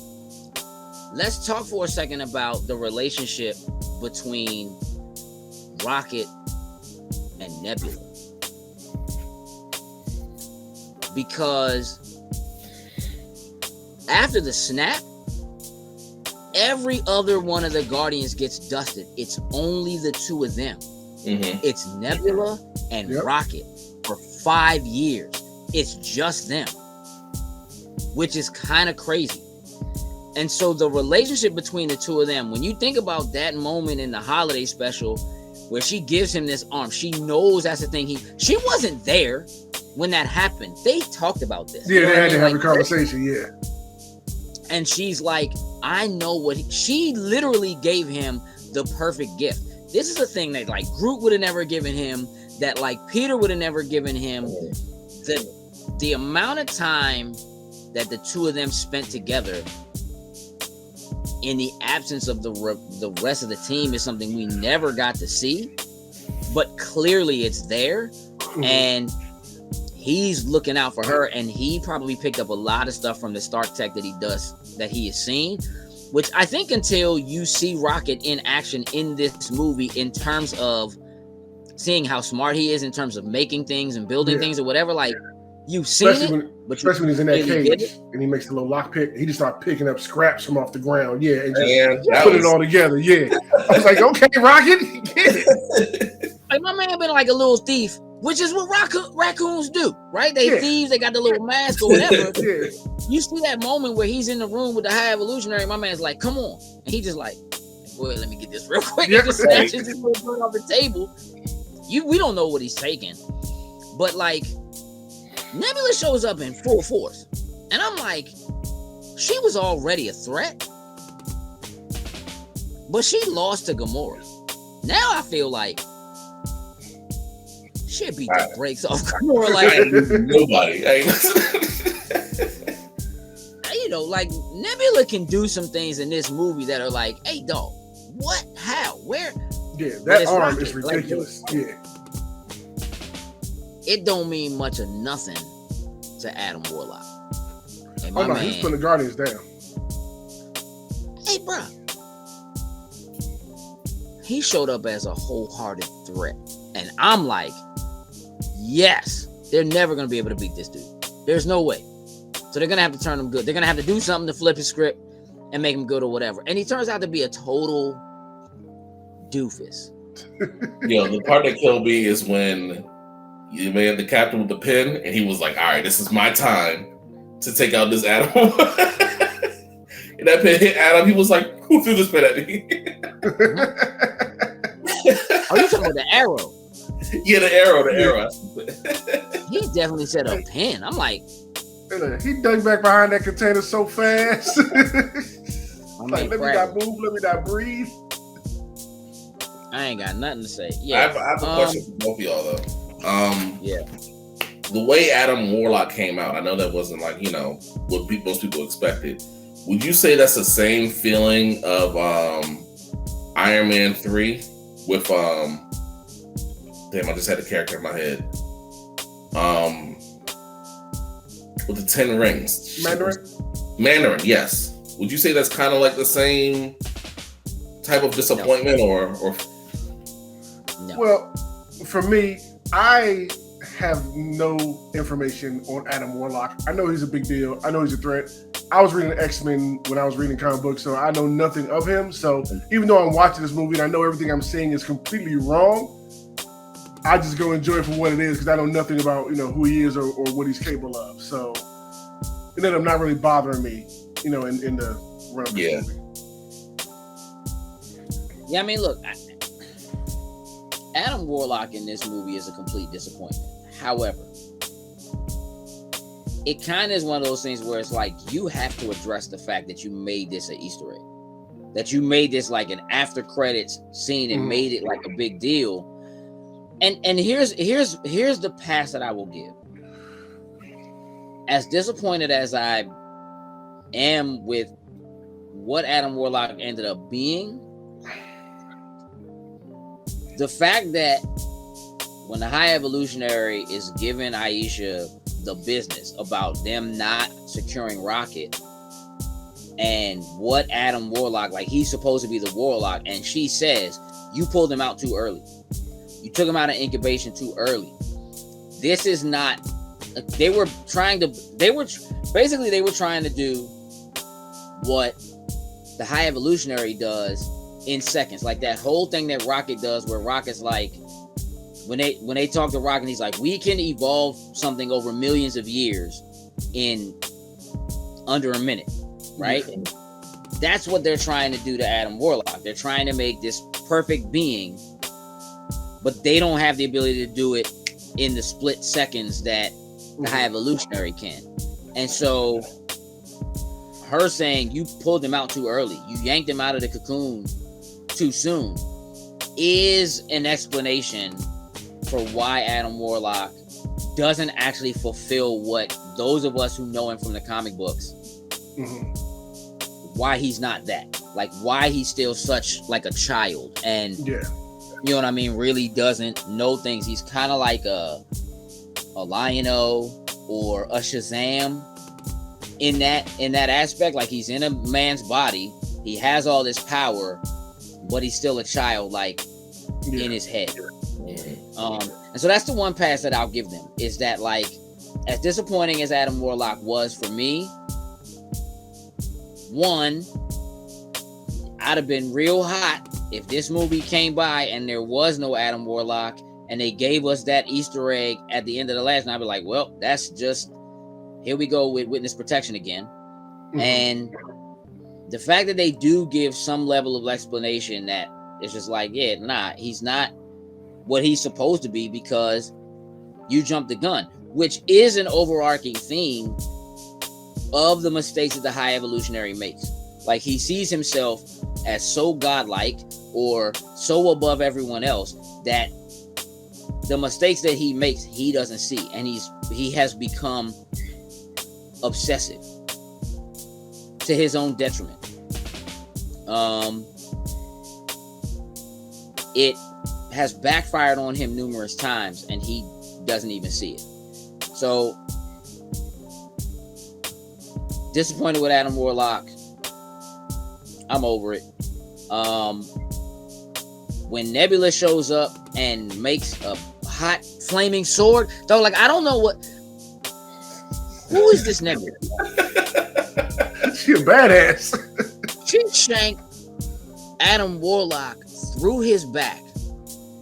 let's talk for a second about the relationship between Rocket and Nebula. Because after the snap, every other one of the Guardians gets dusted. It's only the two of them. It's Nebula and Rocket for 5 years. It's just them, which is kind of crazy. And so the relationship between the two of them, when you think about that moment in the holiday special where she gives him this arm, she knows that's the thing. She wasn't there when that happened. They talked about this. Yeah, they had to have a conversation, yeah. And she's like, I know what she literally gave him the perfect gift. This is a thing that like Groot would have never given him, that like Peter would have never given him. The amount of time that the two of them spent together in the absence of the rest of the team is something we never got to see, but clearly it's there, and he's looking out for her, and he probably picked up a lot of stuff from the Stark Tech that he has seen, which I think until you see Rocket in action in this movie, in terms of seeing how smart he is in terms of making things and building things or whatever, like you've seen especially when he's in that cage and he makes a little lockpick, he just starts picking up scraps from off the ground, and just put it all together. I was like, okay, Rocket, get it. Like, my man been like a little thief, which is what raccoons do, right? They thieves, they got the little mask or whatever. You see that moment where he's in the room with the High Evolutionary, my man's like, come on. And he just like, boy, let me get this real quick. And just snatches his little joint off the table. We don't know what he's taking. But like, Nebula shows up in full force. And I'm like, she was already a threat. But she lost to Gamora. Now I feel like she'd beat the brakes off Gamora. Like, nobody. You know, like, Nebula can do some things in this movie that are like, hey, dog, what? How? Where? Yeah, that arm is ridiculous. Like, it don't mean much of nothing to Adam Warlock. And my man, he's putting the Guardians down. Hey, bro. He showed up as a wholehearted threat. And I'm like, yes, they're never going to be able to beat this dude. There's no way. So they're going to have to turn him good. They're going to have to do something to flip his script and make him good or whatever. And he turns out to be a total doofus. The part that killed me is when you made the captain with the pen, and he was like, all right, this is my time to take out this Adam. And that pen hit Adam. He was like, who threw this pen at me? Oh, you talking about the arrow? Yeah, the arrow. He definitely said a pen. I'm like, he dug back behind that container so fast. Like, let me not move, let me not breathe. I ain't got nothing to say. I have a question for both of y'all though. The way Adam Warlock came out, I know that wasn't like, what most people expected. Would you say that's the same feeling of Iron Man 3 with damn, I just had a character in my head. With the 10 rings. Mandarin, yes. Would you say that's kind of like the same type of disappointment or No. Well, for me, I have no information on Adam Warlock. I know he's a big deal. I know he's a threat. I was reading X-Men when I was reading comic books, so I know nothing of him. So even though I'm watching this movie and I know everything I'm seeing is completely wrong, I just go enjoy it for what it is because I know nothing about who he is or what he's capable of. So it ended up not really bothering me, in the run of this movie. Yeah, I mean, look, Adam Warlock in this movie is a complete disappointment. However, it kind of is one of those things where it's like you have to address the fact that you made this an Easter egg, that you made this like an after credits scene and made it like a big deal. And here's the pass that I will give. As disappointed as I am with what Adam Warlock ended up being, the fact that when the High Evolutionary is giving Aisha the business about them not securing Rocket and what Adam Warlock, like he's supposed to be the Warlock, and she says, you pulled him out too early. You took him out of incubation too early. This is not, they were trying to do what the High Evolutionary does in seconds. Like that whole thing that Rocket does where Rocket's like, when they talk to Rocket, he's like, we can evolve something over millions of years in under a minute, right? Yeah. That's what they're trying to do to Adam Warlock. They're trying to make this perfect being, but they don't have the ability to do it in the split seconds that the High Evolutionary can. And so her saying you pulled him out too early, you yanked him out of the cocoon too soon, is an explanation for why Adam Warlock doesn't actually fulfill what those of us who know him from the comic books, why he's not that. Like, why he's still such like a child, and you know what I mean, really doesn't know things. He's kind of like a Lion-O or a Shazam in that aspect. Like, he's in a man's body, he has all this power, but he's still a child, like in his head. And so that's the one pass that I'll give them, is that, like, as disappointing as Adam Warlock was for me, one, I'd have been real hot if this movie came by and there was no Adam Warlock and they gave us that Easter egg at the end of the last, and I'd be like, well, that's just, here we go with witness protection again. And the fact that they do give some level of explanation that it's just like, yeah, nah, he's not what he's supposed to be because you jumped the gun, which is an overarching theme of the mistakes that the High Evolutionary makes. Like, he sees himself as so godlike or so above everyone else that the mistakes that he makes, he doesn't see, and he has become obsessive to his own detriment. It has backfired on him numerous times, and he doesn't even see it. So, disappointed with Adam Warlock. I'm over it. When Nebula shows up and makes a hot flaming sword, though, like, I don't know who is this Nebula? She a badass. She shanked Adam Warlock through his back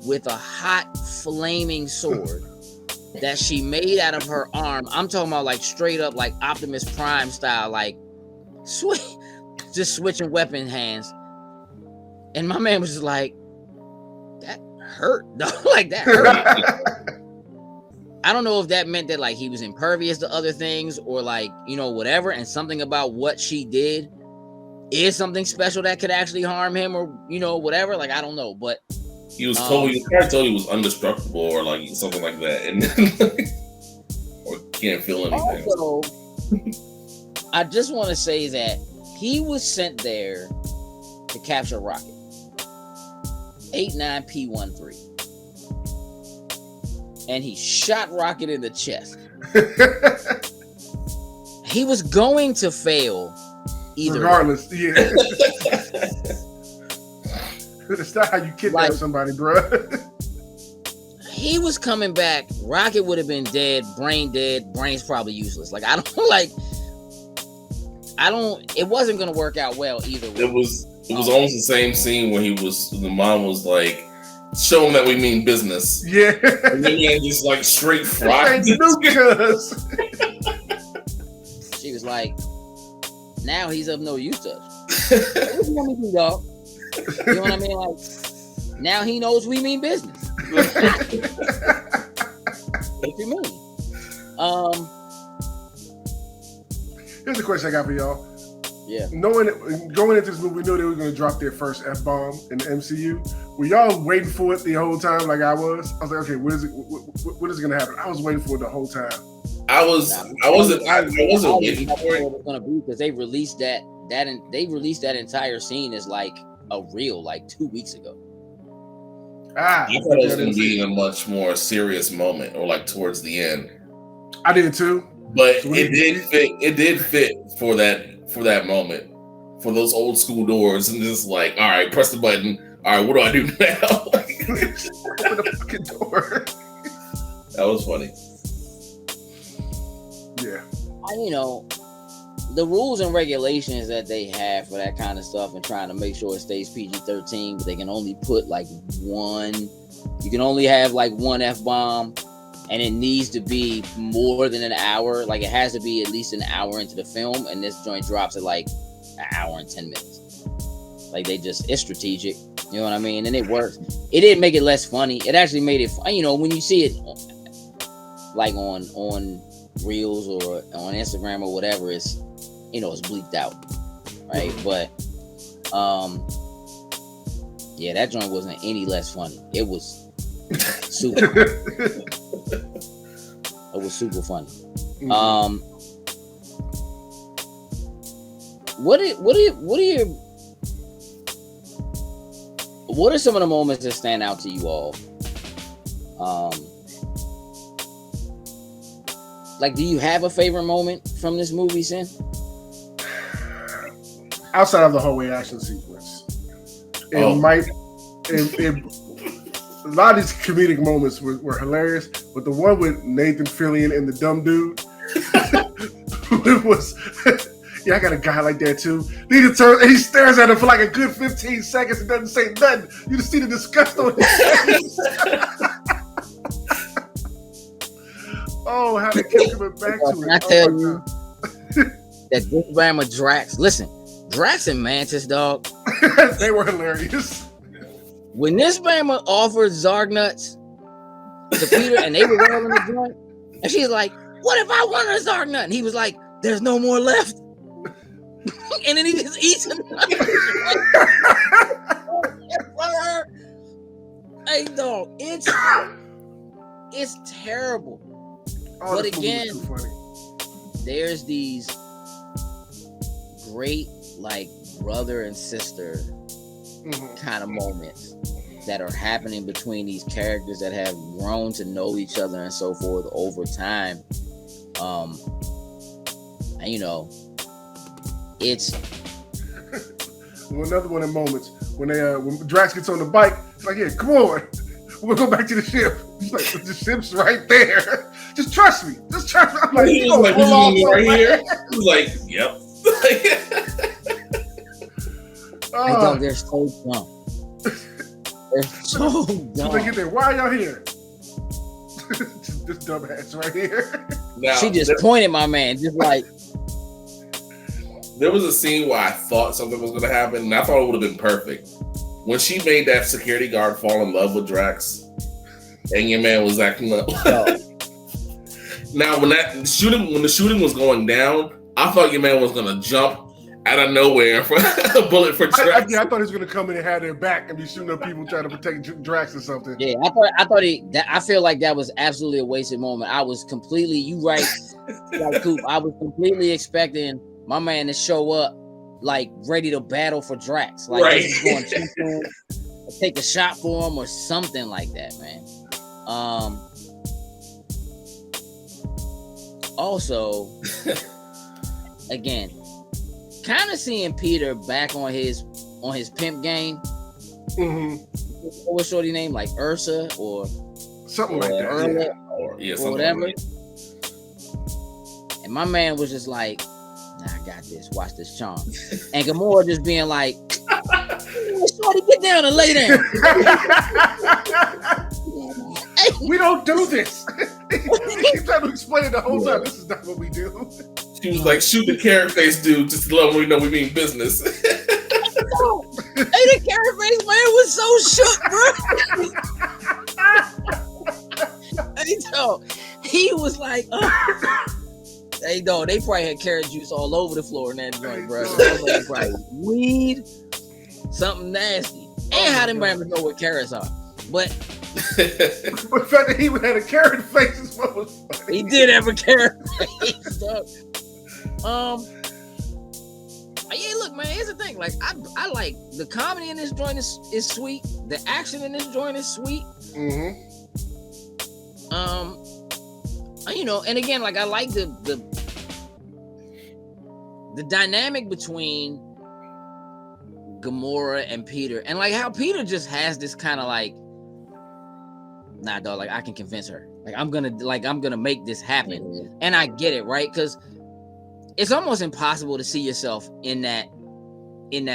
with a hot flaming sword that she made out of her arm. I'm talking about, like, straight up, like Optimus Prime style, like just switching weapon hands. And my man was just like, that hurt. Like, that hurt. I don't know if that meant that, like, he was impervious to other things or, like, you know, whatever, and something about what she did is something special that could actually harm him, or, you know, whatever. Like, I don't know, but he was told he was indestructible or like something like that, and or can't feel anything. Also, I just want to say that he was sent there to capture Rocket. 89P13. And he shot Rocket in the chest. He was going to fail either regardless way. Yeah. That's not how you kidnap somebody, bro. He was coming back. Rocket would have been dead, brain's probably useless. Like, it wasn't going to work out well either way. It was almost the same scene where the mom was like, show him that we mean business. Yeah. And then he just like straight fried. She was like, now he's of no use to us. What you want me to do, dog? You know what I mean? Like, now he knows we mean business. What you mean? Here's a question I got for y'all. Yeah. Going into this movie, we knew they were going to drop their first F-bomb in the MCU. Were y'all waiting for it the whole time like I was? I was like, okay, what is going to happen? I was waiting for it the whole time. I wasn't waiting for it. Was going to be, because they released that entire scene as like a reel like 2 weeks ago. I thought it was going to be a much more serious moment, or like towards the end. I did too, but it did fit. It did fit for that moment, for those old school doors, and just like, all right, press the button. All right, what do I do now? Open the fucking door. That was funny. Yeah. You know, the rules and regulations that they have for that kind of stuff, and trying to make sure it stays PG-13, but they can only put like one. You can only have like one F-bomb, and it needs to be more than an hour. Like, it has to be at least an hour into the film, and this joint drops at like an hour and 10 minutes. Like, it's strategic. You know what I mean? And it works. It didn't make it less funny. It actually made it fun. You know, when you see it like on Reels or on Instagram or whatever, it's, you know, it's bleeped out, right? But yeah, that joint wasn't any less funny. It was super. It was super funny. Mm-hmm. What are some of the moments that stand out to you all? Like, do you have a favorite moment from this movie, Sin? Outside of the hallway action sequence, a lot of these comedic moments were hilarious, but the one with Nathan Fillion and the dumb dude, it was. Yeah, I got a guy like that too. He stares at him for like a good 15 seconds and doesn't say nothing. You just see the disgust on his face. Oh, how they kept coming back to it. I tell you that this Bama Drax, listen, Drax and Mantis, dog. They were hilarious. When this Bama offered Zarg nuts to Peter and they were all in the joint, and she's like, what if I wanted a Zarg nut? And he was like, there's no more left. And then he just eats another. Hey, dog, it's terrible. Oh, but again, there's these great, like, brother and sister kind of moments that are happening between these characters that have grown to know each other and so forth over time. And you know, it's another one of the moments when Drax gets on the bike. It's like, yeah, come on, we'll go back to the ship. He's like, the ship's right there. Just trust me. Just trust me. I'm like, he was like, right here. He was like, yep. They're so dumb. They're so dumb. So they get there. Why are y'all here? This dumbass right here. Now, she just pointed my man, just like. There was a scene where I thought something was going to happen, and I thought it would have been perfect. When she made that security guard fall in love with Drax, and your man was acting up. Now, when the shooting was going down, I thought your man was going to jump out of nowhere for a bullet for Drax. I thought he was going to come in and have their back and be shooting up people trying to protect Drax or something. Yeah, I feel like that was absolutely a wasted moment. I was completely, you right, like Coop, I was completely expecting my man to show up like ready to battle for Drax. Like right. He's going to him, or take a shot for him or something like that, man. Also, again, kind of seeing Peter back on his pimp game. Mm-hmm. What's shorty name? Like Ursa or something like that. Erla, or whatever. Like and my man was just like, nah, I got this. Watch this charm. And Gamora just being like, shorty, get down and lay down. We don't do this. He keeps trying to explain it the whole time. This is not what we do. She was like, shoot the carrot face dude just to let him know we mean business. Hey, the carrot face man was so shook, bro. Hey, dog, he was like, hey, dog, they probably had carrot juice all over the floor in that joint, bro. Like, right, weed, something nasty. And how them rappers know what carrots are. But the fact that he had a carrot face is what was funny. He did have a carrot face, dog. Yeah, look, man, here's the thing. Like, I like the comedy in this joint is sweet. The action in this joint is sweet. Mm-hmm. You know, and again, like I like the dynamic between Gamora and Peter, and like how Peter just has this kind of like, nah, dog, like I can convince her. Like I'm gonna make this happen. Mm-hmm. And I get it, right? Because it's almost impossible to see yourself in that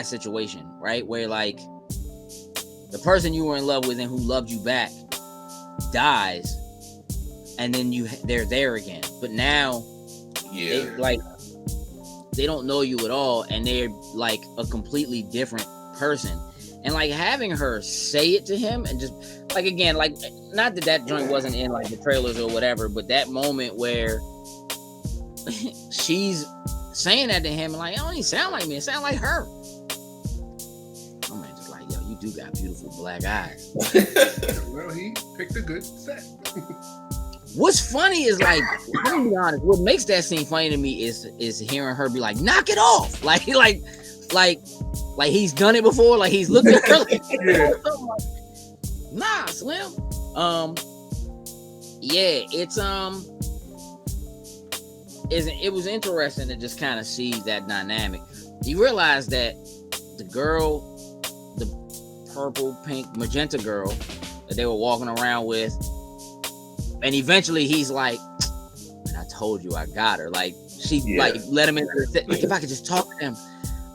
situation, right? Where like the person you were in love with and who loved you back dies, and then they're there again. But now, yeah, they don't know you at all, and they're like a completely different person. And like having her say it to him, and just like again, like not that joint wasn't in like the trailers or whatever, but that moment where she's saying that to him, and like, it don't even sound like me, it sound like her. Oh man, just like, yo, you do got beautiful black eyes. Well, he picked a good set. What's funny is like, let me be honest, what makes that scene funny to me is hearing her be like, knock it off. Like he's done it before. Like he's looked at her like, Yeah. nah, Slim. Yeah, it was interesting to just kind of see that dynamic. You realize that the girl, the purple, pink, magenta girl that they were walking around with, and eventually he's like, "Man, I told you I got her." Like she like let him in. Like if I could just talk to them,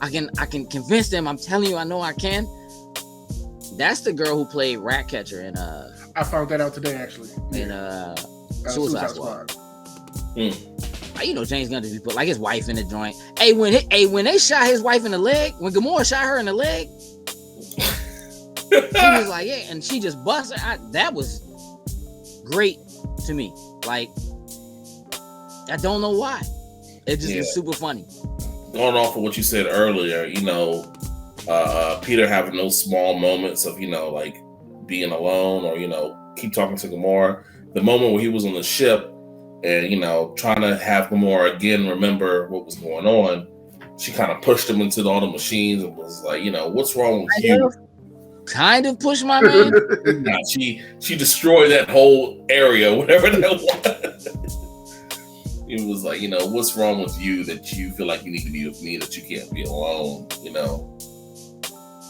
I can convince them. I'm telling you, I know I can. That's the girl who played Ratcatcher in I found that out today actually. In Suicide Squad. You know James Gunn to be put like his wife in the joint. Hey, when they shot his wife in the leg, when Gamora shot her in the leg, he was like, yeah, and she just busted. That was great to me. Like, I don't know why. It just was super funny. Going off of what you said earlier, you know, Peter having those small moments of, you know, like being alone or, you know, keep talking to Gamora. The moment where he was on the ship and, you know, trying to have Gamora again remember what was going on, she kind of pushed him into all the machines and was like, you know, what's wrong with you? Kind of pushed my man. Nah, she destroyed that whole area, whatever that was. It was like, you know, what's wrong with you that you feel like you need to be with me, that you can't be alone, you know?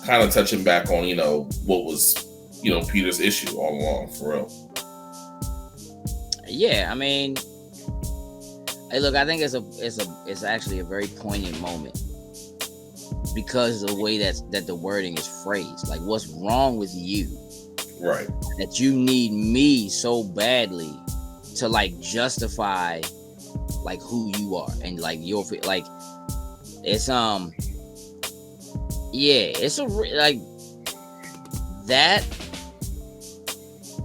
Kind of touching back on, you know, what was, you know, Peter's issue all along, for real. Yeah, I mean, hey, look, I think it's actually a very poignant moment because of the way that the wording is phrased. Like, what's wrong with you? Right. That you need me so badly to like justify like who you are and like your like it's it's a like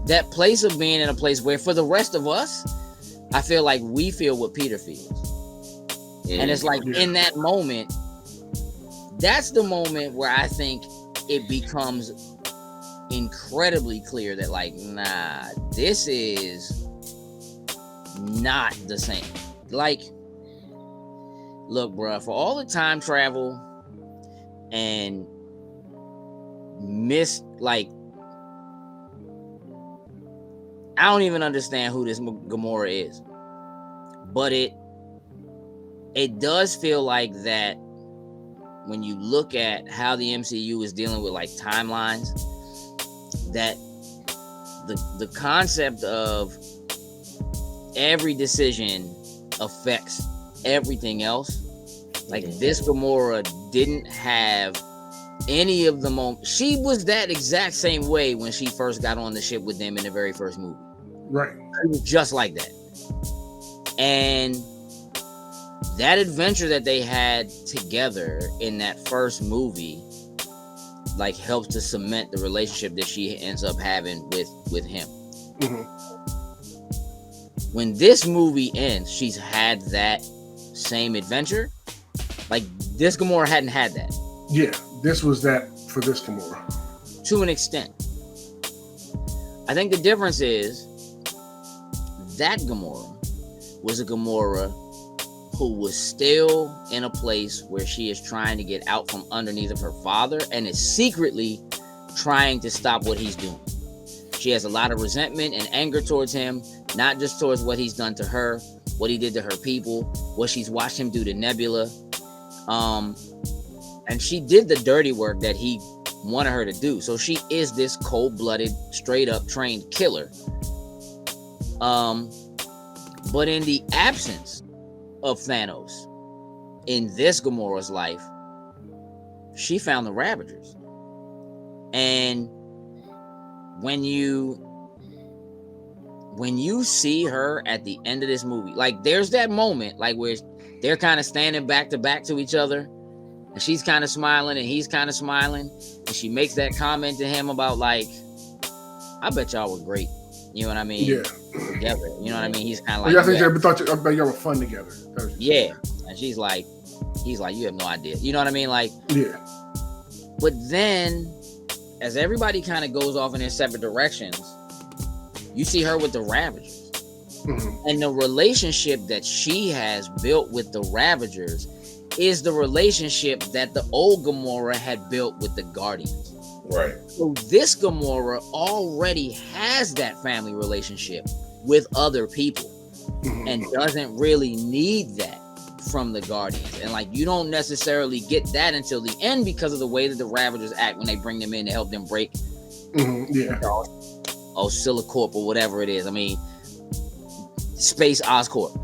that place of being in a place where for the rest of us, I feel like we feel what Peter feels. And it's like in that moment, that's the moment where I think it becomes incredibly clear that like, nah, this is not the same. Like, look, bro, for all the time travel and like, I don't even understand who this Gamora is, but it does feel like that when you look at how the MCU is dealing with like timelines, that the concept of every decision affects everything else. Like this Gamora didn't have any of the moment. She was that exact same way when she first got on the ship with them in the very first movie. Right. She was just like that. And that adventure that they had together in that first movie like helps to cement the relationship that she ends up having with him. When this movie ends, she's had that same adventure. Like this Gamora hadn't had that. Yeah, this was that for this Gamora. To an extent. I think the difference is that Gamora was a Gamora who was still in a place where she is trying to get out from underneath of her father and is secretly trying to stop what he's doing. She has a lot of resentment and anger towards him, not just towards what he's done to her, what he did to her people, what she's watched him do to Nebula. And she did the dirty work that he wanted her to do. So she is this cold-blooded, straight-up trained killer. But in the absence of Thanos, in this Gamora's life, she found the Ravagers. And when you see her at the end of this movie, like there's that moment like where they're kind of standing back to back to each other and she's kind of smiling and he's kind of smiling and she makes that comment to him about like, I bet y'all were great. You know what I mean? Yeah. Together. You know what I mean? He's kind of like, I think I bet y'all were fun together. Yeah. And he's like, you have no idea. You know what I mean? Like, yeah. But then as everybody kind of goes off in their separate directions, you see her with the Ravagers. And the relationship that she has built with the Ravagers is the relationship that the old Gamora had built with the Guardians. Right. So this Gamora already has that family relationship with other people and doesn't really need that from the Guardians. And like, you don't necessarily get that until the end because of the way that the Ravagers act when they bring them in to help them break Oscillicorp or whatever it is. I mean, Space Oscorp.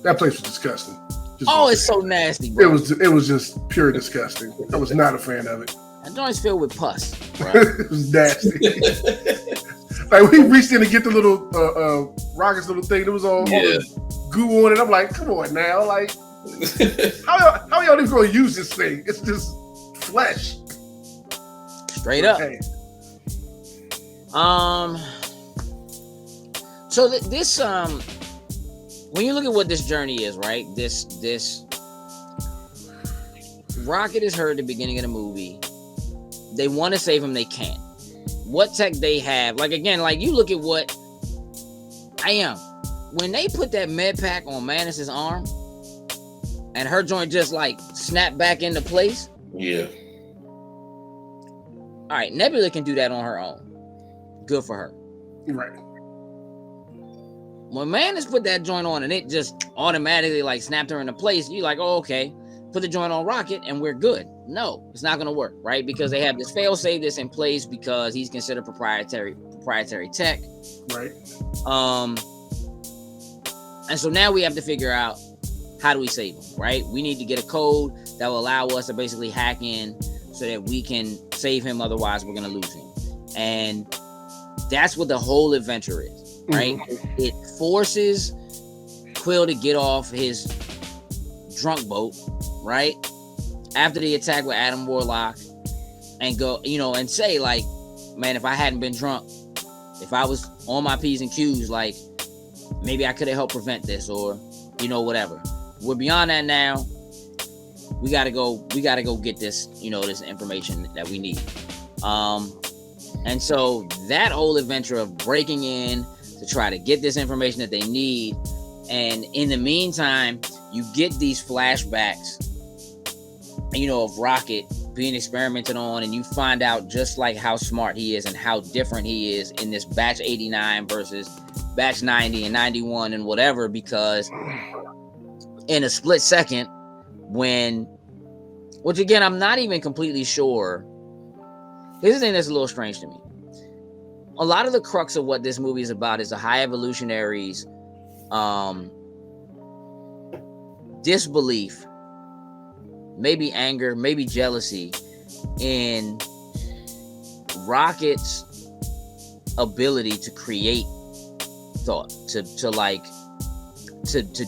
That place was disgusting. It's so nasty, bro. It was just pure disgusting. I was not a fan of it. That joint's filled with pus, bro. It was nasty. Like, we reached in to get the little Rocket's little thing. There was all the goo on it. I'm like, come on now. Like, how y'all even going to use this thing? It's just flesh. Straight up. Hey. So this when you look at what this journey is, right? This Rocket is hurt at the beginning of the movie. They want to save him, they can't. What tech they have, like, again, like, you look at what I am. When they put that med pack on Manus's arm and her joint just like snapped back into place. Yeah. All right, Nebula can do that on her own. Good for her. Right. When Manus put that joint on and it just automatically like snapped her into place, you're like, oh, okay, put the joint on Rocket and we're good. No, it's not going to work, right? Because they have this fail-safe that's in place because he's considered proprietary tech. Right. And so now we have to figure out, how do we save him, right? We need to get a code that will allow us to basically hack in so that we can save him. Otherwise, we're going to lose him. And that's what the whole adventure is, right? It forces Quill to get off his drunk boat, right? After the attack with Adam Warlock, and go, and say, like, man, if I hadn't been drunk, if I was on my P's and Q's, like, maybe I could have helped prevent this, or, whatever. We're beyond that now. We gotta go get this, this information that we need. And so that whole adventure of breaking in to try to get this information that they need, and in the meantime, you get these flashbacks, of Rocket being experimented on, and you find out just like how smart he is and how different he is in this batch 89 versus batch 90 and 91 and whatever, because in a split second, which again, I'm not even completely sure. Here's the thing that's a little strange to me. A lot of the crux of what this movie is about is the High Evolutionaries' disbelief, maybe anger, maybe jealousy in Rocket's ability to create thought, to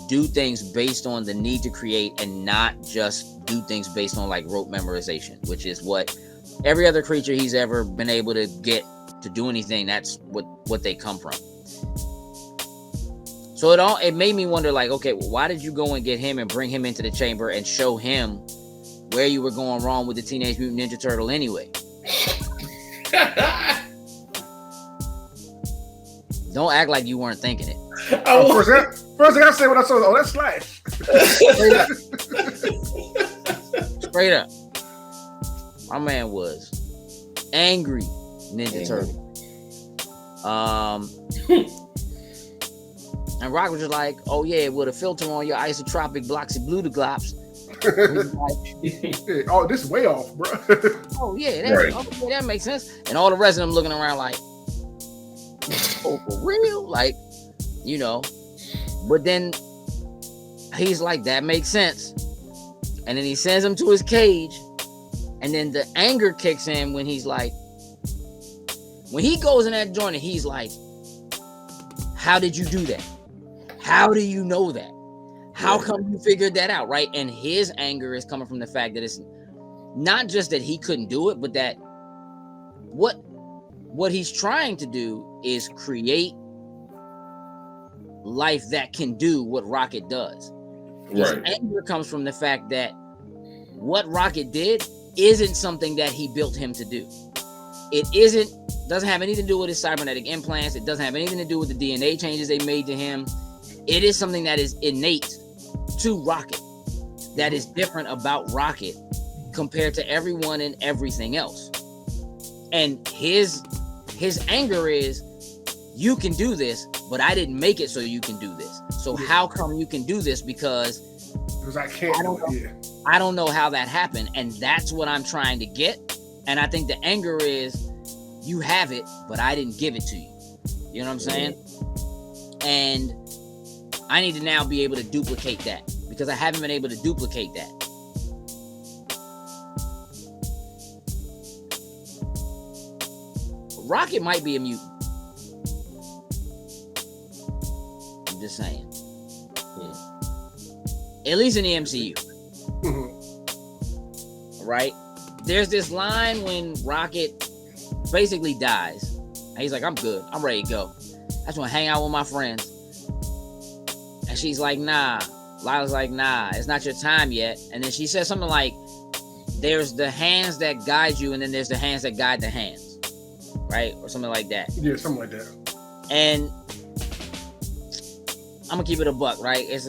do things based on the need to create and not just do things based on like rote memorization, which is what every other creature he's ever been able to get to do anything. That's what they come from. So it made me wonder, like, okay, well, why did you go and get him and bring him into the chamber and show him where you were going wrong with the Teenage Mutant Ninja Turtle anyway? Don't act like you weren't thinking it. First thing I said when I saw it, that's Slash. Straight up. My man was angry Ninja Turtle. And Rock was just like, oh yeah, with a filter on your isotropic bloxy-blutoglops. Oh, this is way off, bro. Oh yeah, that makes sense. And all the rest of them looking around like, oh, for real? Like, but then he's like, that makes sense. And then he sends him to his cage. And then the anger kicks in when he's like, when he goes in that joint and he's like, how did you do that? How do you know that? How come you figured that out, right? And his anger is coming from the fact that it's not just that he couldn't do it, but that what he's trying to do is create life that can do what Rocket does. His anger comes from the fact that what Rocket did isn't something that he built him to do. It isn't Doesn't have anything to do with his cybernetic implants. It doesn't have anything to do with the DNA changes they made to him. It is something that is innate to Rocket, that is different about Rocket compared to everyone and everything else. And his anger is, you can do this, but I didn't make it so you can do this. So how come you can do this? Because I can't. I don't know how that happened. And that's what I'm trying to get. And I think the anger is, you have it, but I didn't give it to you. You know what I'm saying? And I need to now be able to duplicate that, because I haven't been able to duplicate that. Rocket might be a mutant. I'm just saying. At least in the MCU. Right? There's this line when Rocket basically dies. And he's like, I'm good. I'm ready to go. I just want to hang out with my friends. And she's like, nah. Lila's like, nah, it's not your time yet. And then she says something like, there's the hands that guide you, and then there's the hands that guide the hands. Right? Or something like that. Yeah, something like that. And I'm gonna keep it a buck, right? It's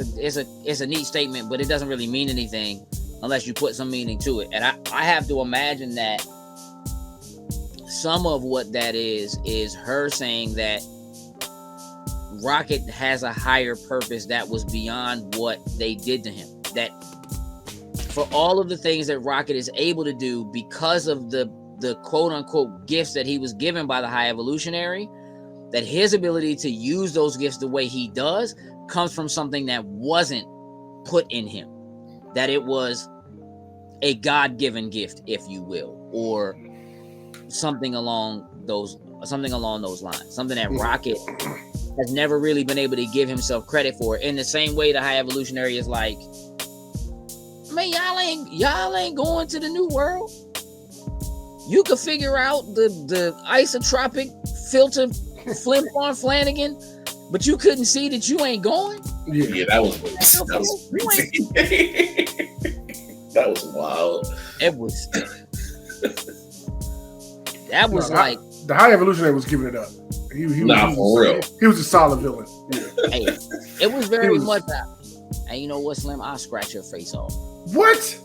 a neat statement, but it doesn't really mean anything unless you put some meaning to it. And I have to imagine that some of what that is her saying that Rocket has a higher purpose that was beyond what they did to him. That for all of the things that Rocket is able to do because of the quote unquote gifts that he was given by the High Evolutionary, that his ability to use those gifts the way he does comes from something that wasn't put in him. That it was a God-given gift, if you will, or something along those lines. Something that Rocket has never really been able to give himself credit for. In the same way the High Evolutionary is like, man, y'all ain't going to the new world. You could figure out the isotropic filter Flim-Flom Flanagan, but you couldn't see that you ain't going? Yeah, that was crazy. That was wild. It was. That was like the High Evolutionary was giving it up. He for real. He was a solid villain. Yeah. Hey, it was very much that. And you know what, Slim? I'll scratch your face off. What?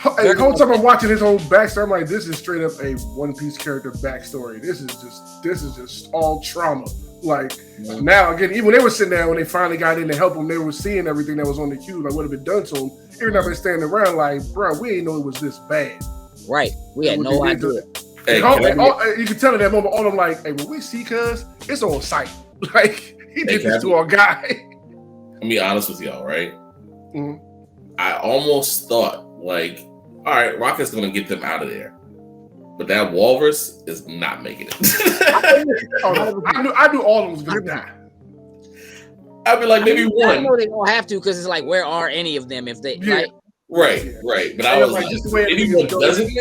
The whole time I'm watching his whole backstory, I'm like, this is straight up a One Piece character backstory. This is just all trauma. Like now, again, even when they were sitting there, when they finally got in to help him, they were seeing everything that was on the cube, like what had been done to him. Every time they standing around, like, bro, we didn't know it was this bad. Right. We had no idea. Hey, you can tell at that moment, all of them like, hey, when we see cuz, it's on site. Like, he did this to our guy. Let me be honest with y'all, right? Mm-hmm. I almost thought, like, all right, Rocket's going to get them out of there. But that walrus is not making it. I knew all of them was going to die. I'd be like, maybe one. I know they don't have to, because it's like, where are any of them if they... Yeah. Right. But I was like, if anyone doesn't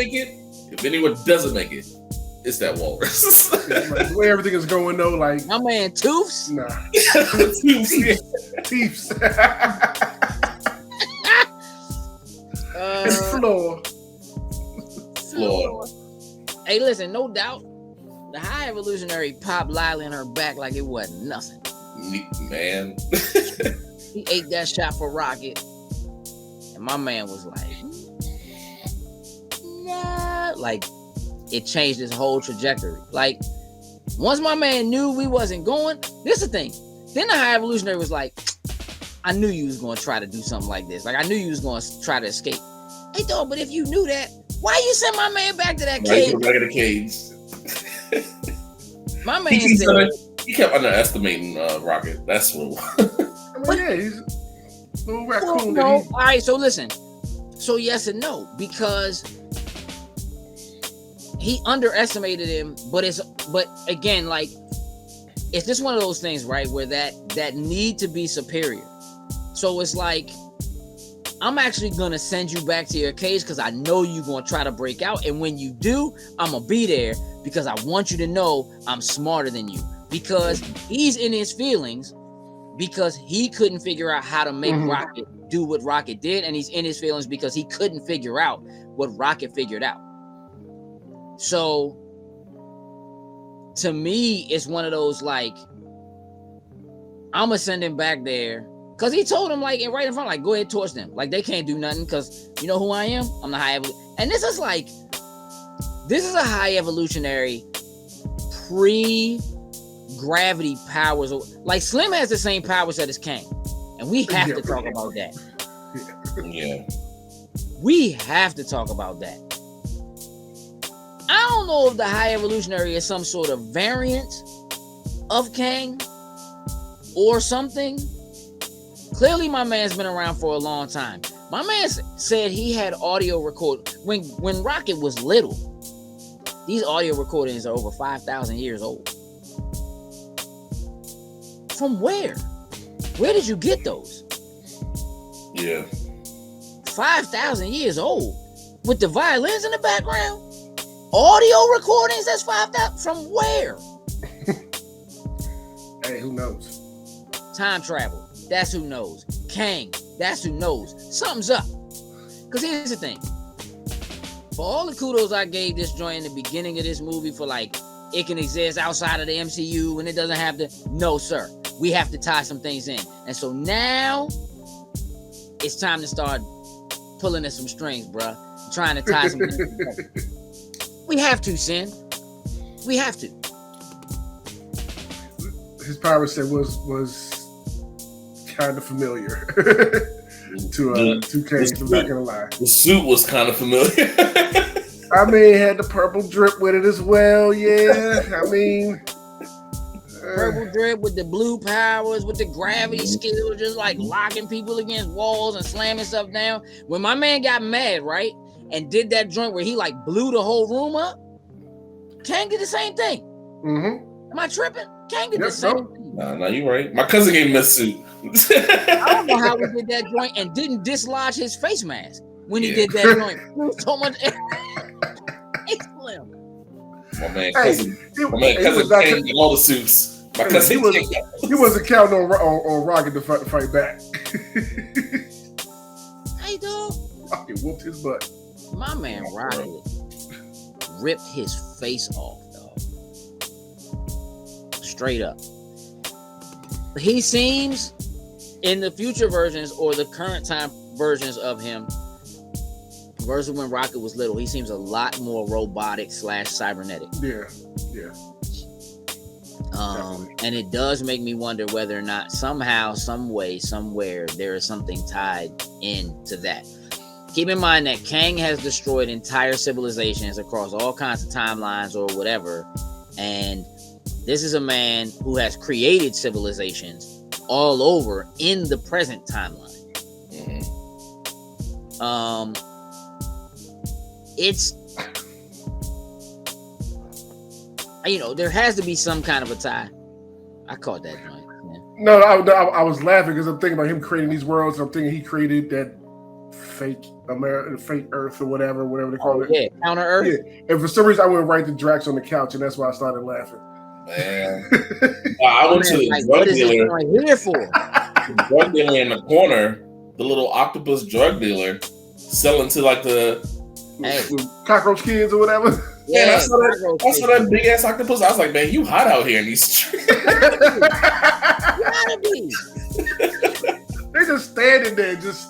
make it, it's that walrus. The way everything is going, though, like... My man, Toofs? Nah. Teefs. It's floor. Hey, listen, no doubt, the High Evolutionary popped Lila in her back like it wasn't nothing. Man. He ate that shot for Rocket. And my man was like, nah. Like, it changed his whole trajectory. Like, once my man knew we wasn't going, this is the thing. Then the High Evolutionary was like, I knew you was going to try to do something like this. Like, I knew you was going to try to escape. Hey, dog, but if you knew that, why you send my man back to that cage? Back to the cage. My man said... He kept underestimating Rocket. That's what he's a little raccoon. All right, so listen. So yes and no, because he underestimated him, but again, like, it's just one of those things, right, where that need to be superior. So it's like, I'm actually gonna send you back to your cage because I know you're gonna try to break out, and when you do, I'm gonna be there because I want you to know I'm smarter than you. Because he's in his feelings because he couldn't figure out how to make Rocket do what Rocket did, and he's in his feelings because he couldn't figure out what Rocket figured out. So to me, it's one of those like, I'm gonna send him back there because he told him like right in front, like, go ahead, torch them. Like they can't do nothing because you know who I am. I'm the high and this is a high evolutionary pre-gravity powers. Like Slim has the same powers that his Kang, and we have to talk about that. Yeah, we have to talk about that. I don't know if the high evolutionary is some sort of variant of Kang or something. Clearly, my man's been around for a long time. My man said he had audio record when Rocket was little. These audio recordings are over 5,000 years old. From where? Where did you get those? Yeah. 5,000 years old with the violins in the background? Audio recordings that's 5,000? From where? Hey, who knows? Time travel, that's who knows. Kang, that's who knows. Something's up. Because here's the thing. For all the kudos I gave this joint in the beginning of this movie for like, it can exist outside of the MCU and it doesn't have to. No, sir. We have to tie some things in. And so now, it's time to start pulling at some strings, bruh. Trying to tie some things together. We have to, Sin. We have to. His power set was kind of familiar to Kang. I'm not gonna lie. The suit was kind of familiar. I mean, it had the purple drip with it as well. Yeah, I mean, purple drip with the blue powers, with the gravity skill, just like locking people against walls and slamming stuff down. When my man got mad, right, and did that joint where he like blew the whole room up, Kang did the same thing. Am I tripping? Kang did the same thing. No, you're right. My cousin gave me a suit. I don't know how he did that joint and didn't dislodge his face mask when he did that joint. There was so much air. My man cousin Kang in all the suits. My cousin he wasn't counting on Rocket to fight back. Hey, dog. Rocket whooped his butt. My man Rocket ripped his face off, dog. Straight up. He seems in the future versions or the current time versions of him versus when Rocket was little, he seems a lot more robotic / cybernetic. Yeah. And it does make me wonder whether or not somehow, some way, somewhere there is something tied into that. Keep in mind that Kang has destroyed entire civilizations across all kinds of timelines or whatever, and this is a man who has created civilizations all over in the present timeline. It's, there has to be some kind of a tie. I caught that joint. No, I was laughing because I'm thinking about him creating these worlds. I'm thinking he created that fake fake Earth or whatever they call it. Yeah, counter Earth. Yeah. And for some reason, I went right to Drax on the couch, and that's why I started laughing. Man, I went to the drug dealer. Here for the drug dealer in the corner, the little octopus drug dealer, selling to like the cockroach kids or whatever. Yeah, I saw that big ass octopus. I was like, man, you hot out here in these streets. You gotta be. They're just standing there, just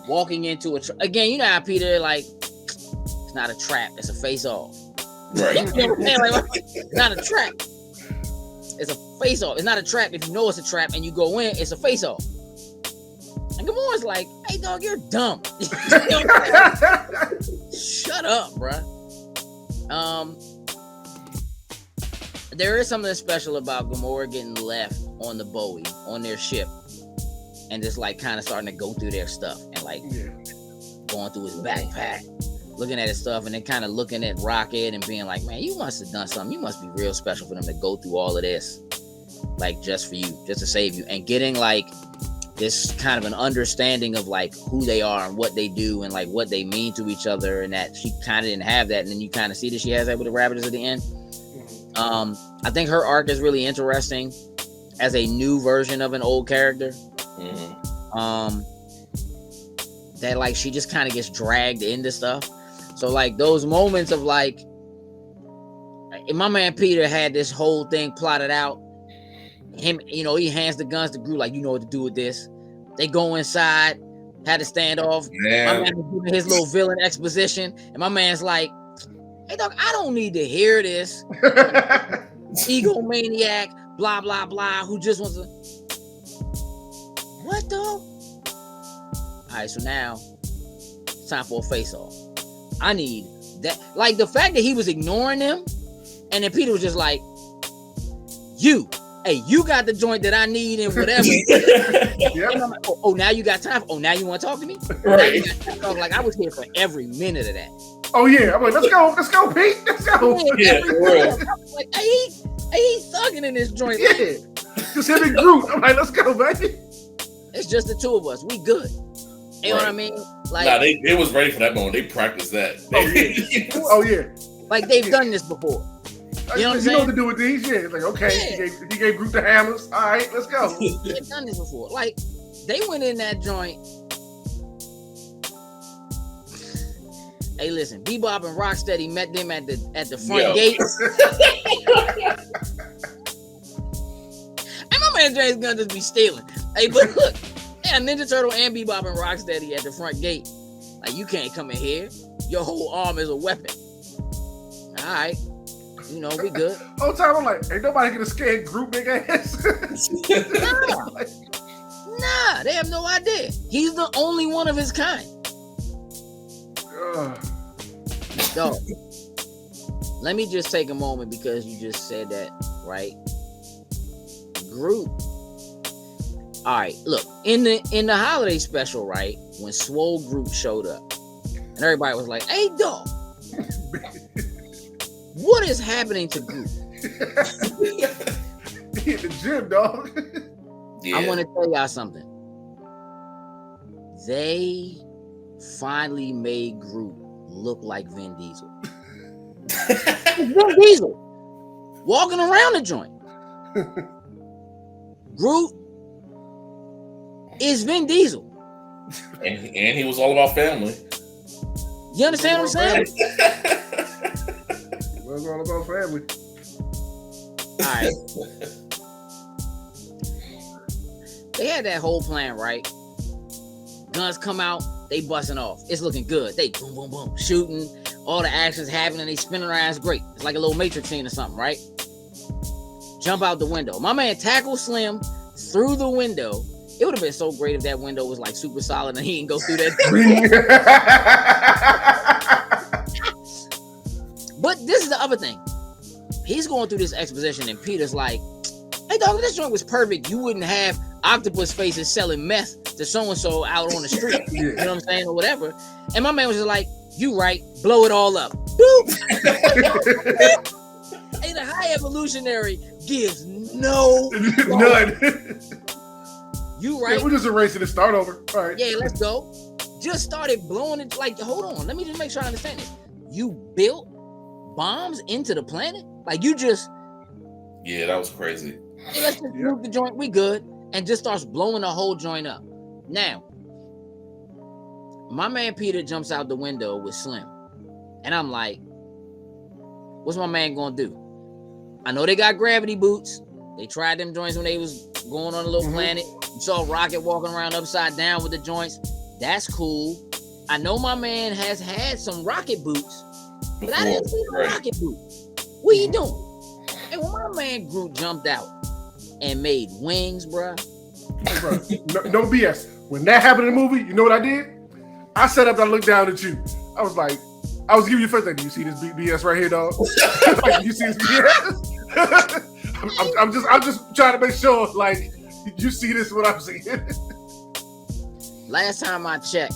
walking into again. You know how Peter like. It's not a trap. It's a face-off. Right. It's not a trap. It's a face-off. It's not a trap. If you know it's a trap and you go in, it's a face-off. And Gamora's like, hey, dog, you're dumb. Shut up, bruh. There is something special about Gamora getting left on the Bowie, on their ship, and just like kind of starting to go through their stuff and like going through his backpack, looking at his stuff, and then kind of looking at Rocket and being like, man, you must have done something. You must be real special for them to go through all of this, like just for you, just to save you, and getting like this kind of an understanding of like who they are and what they do and like what they mean to each other, and that she kind of didn't have that, and then you kind of see that she has that with the Ravagers at the end. I think her arc is really interesting as a new version of an old character. That like she just kind of gets dragged into stuff. So like those moments of like, my man Peter had this whole thing plotted out. Him, he hands the guns to Groot, like, you know what to do with this. They go inside, had a standoff. My man was giving his little villain exposition, and my man's like, hey dog, I don't need to hear this. Egomaniac, blah blah blah, who just wants to. What though? All right, so now it's time for a face-off. I need that, like the fact that he was ignoring them, and then Peter was just like, hey, you got the joint that I need and whatever. Yep. And I'm like, oh, now you got time. Now you want to talk to me? Right. Like I was here for every minute of that. Oh yeah, I'm like, let's go, Pete, let's go. Yeah, for real. I was like, hey, he's thugging in this joint. Yeah, just him and Groot. I'm like, let's go, baby. It's just the two of us. We good. You know what I mean? Like, nah, they was ready for that moment. They practiced that. Oh yeah. Like they've done this before. You know what I'm saying? You know what to do with these? Yeah, it's like, okay, yeah. He gave Groot the hammers. All right, let's go. They've done this before. Like, they went in that joint. Hey, listen, Bebop and Rocksteady met them at the front gate. And my man James gonna just be stealing. Hey, but look, Ninja Turtle and Bebop and Rocksteady at the front gate. Like, you can't come in here. Your whole arm is a weapon. All right. We good. Whole time I'm like, ain't nobody gonna scare Groot big ass. Nah, they have no idea. He's the only one of his kind. So, let me just take a moment because you just said that, right? Groot. All right, look, in the holiday special, right, when Swole Groot showed up, and everybody was like, hey, dog. What is happening to Groot? He in the gym, dog. Yeah. I want to tell y'all something. They finally made Groot look like Vin Diesel. Vin Diesel walking around the joint. Groot is Vin Diesel. And he was all about family. You understand what I'm saying? It's all about family. All right. They had that whole plan, right? Guns come out, they busting off. It's looking good. They boom, boom, boom, shooting. All the action's happening. They spinning around. It's great. It's like a little Matrix scene or something, right? Jump out the window. My man tackled Slim through the window. It would have been so great if that window was like super solid and he didn't go through that. But this is the other thing. He's going through this exposition and Peter's like, hey dog, this joint was perfect. You wouldn't have octopus faces selling meth to so-and-so out on the street. Yeah. You know what I'm saying? Or whatever. And my man was just like, you right, blow it all up. Boop. Hey, the high evolutionary gives none. You right. Yeah, we're just erasing it. Start over. All right. Yeah, let's go. Just started blowing it. Like, hold on. Let me just make sure I understand this. You built bombs into the planet? Like, you just... Yeah, that was crazy. Hey, let's just move the joint. We good. And just starts blowing the whole joint up. Now, my man Peter jumps out the window with Slim. And I'm like, what's my man gonna do? I know they got gravity boots. They tried them joints when they was going on a little planet. You saw Rocket walking around upside down with the joints. That's cool. I know my man has had some rocket boots, but I didn't see no rocket boot. What you doing? And when my man Groot jumped out and made wings, bruh. Hey, bro, no BS. When that happened in the movie, you know what I did? I sat up and I looked down at you. I was like, I was giving you the first thing. Do you see this BS right here, dog? Like, you see this BS? I'm just trying to make sure, like, you see this what I'm seeing. Last time I checked,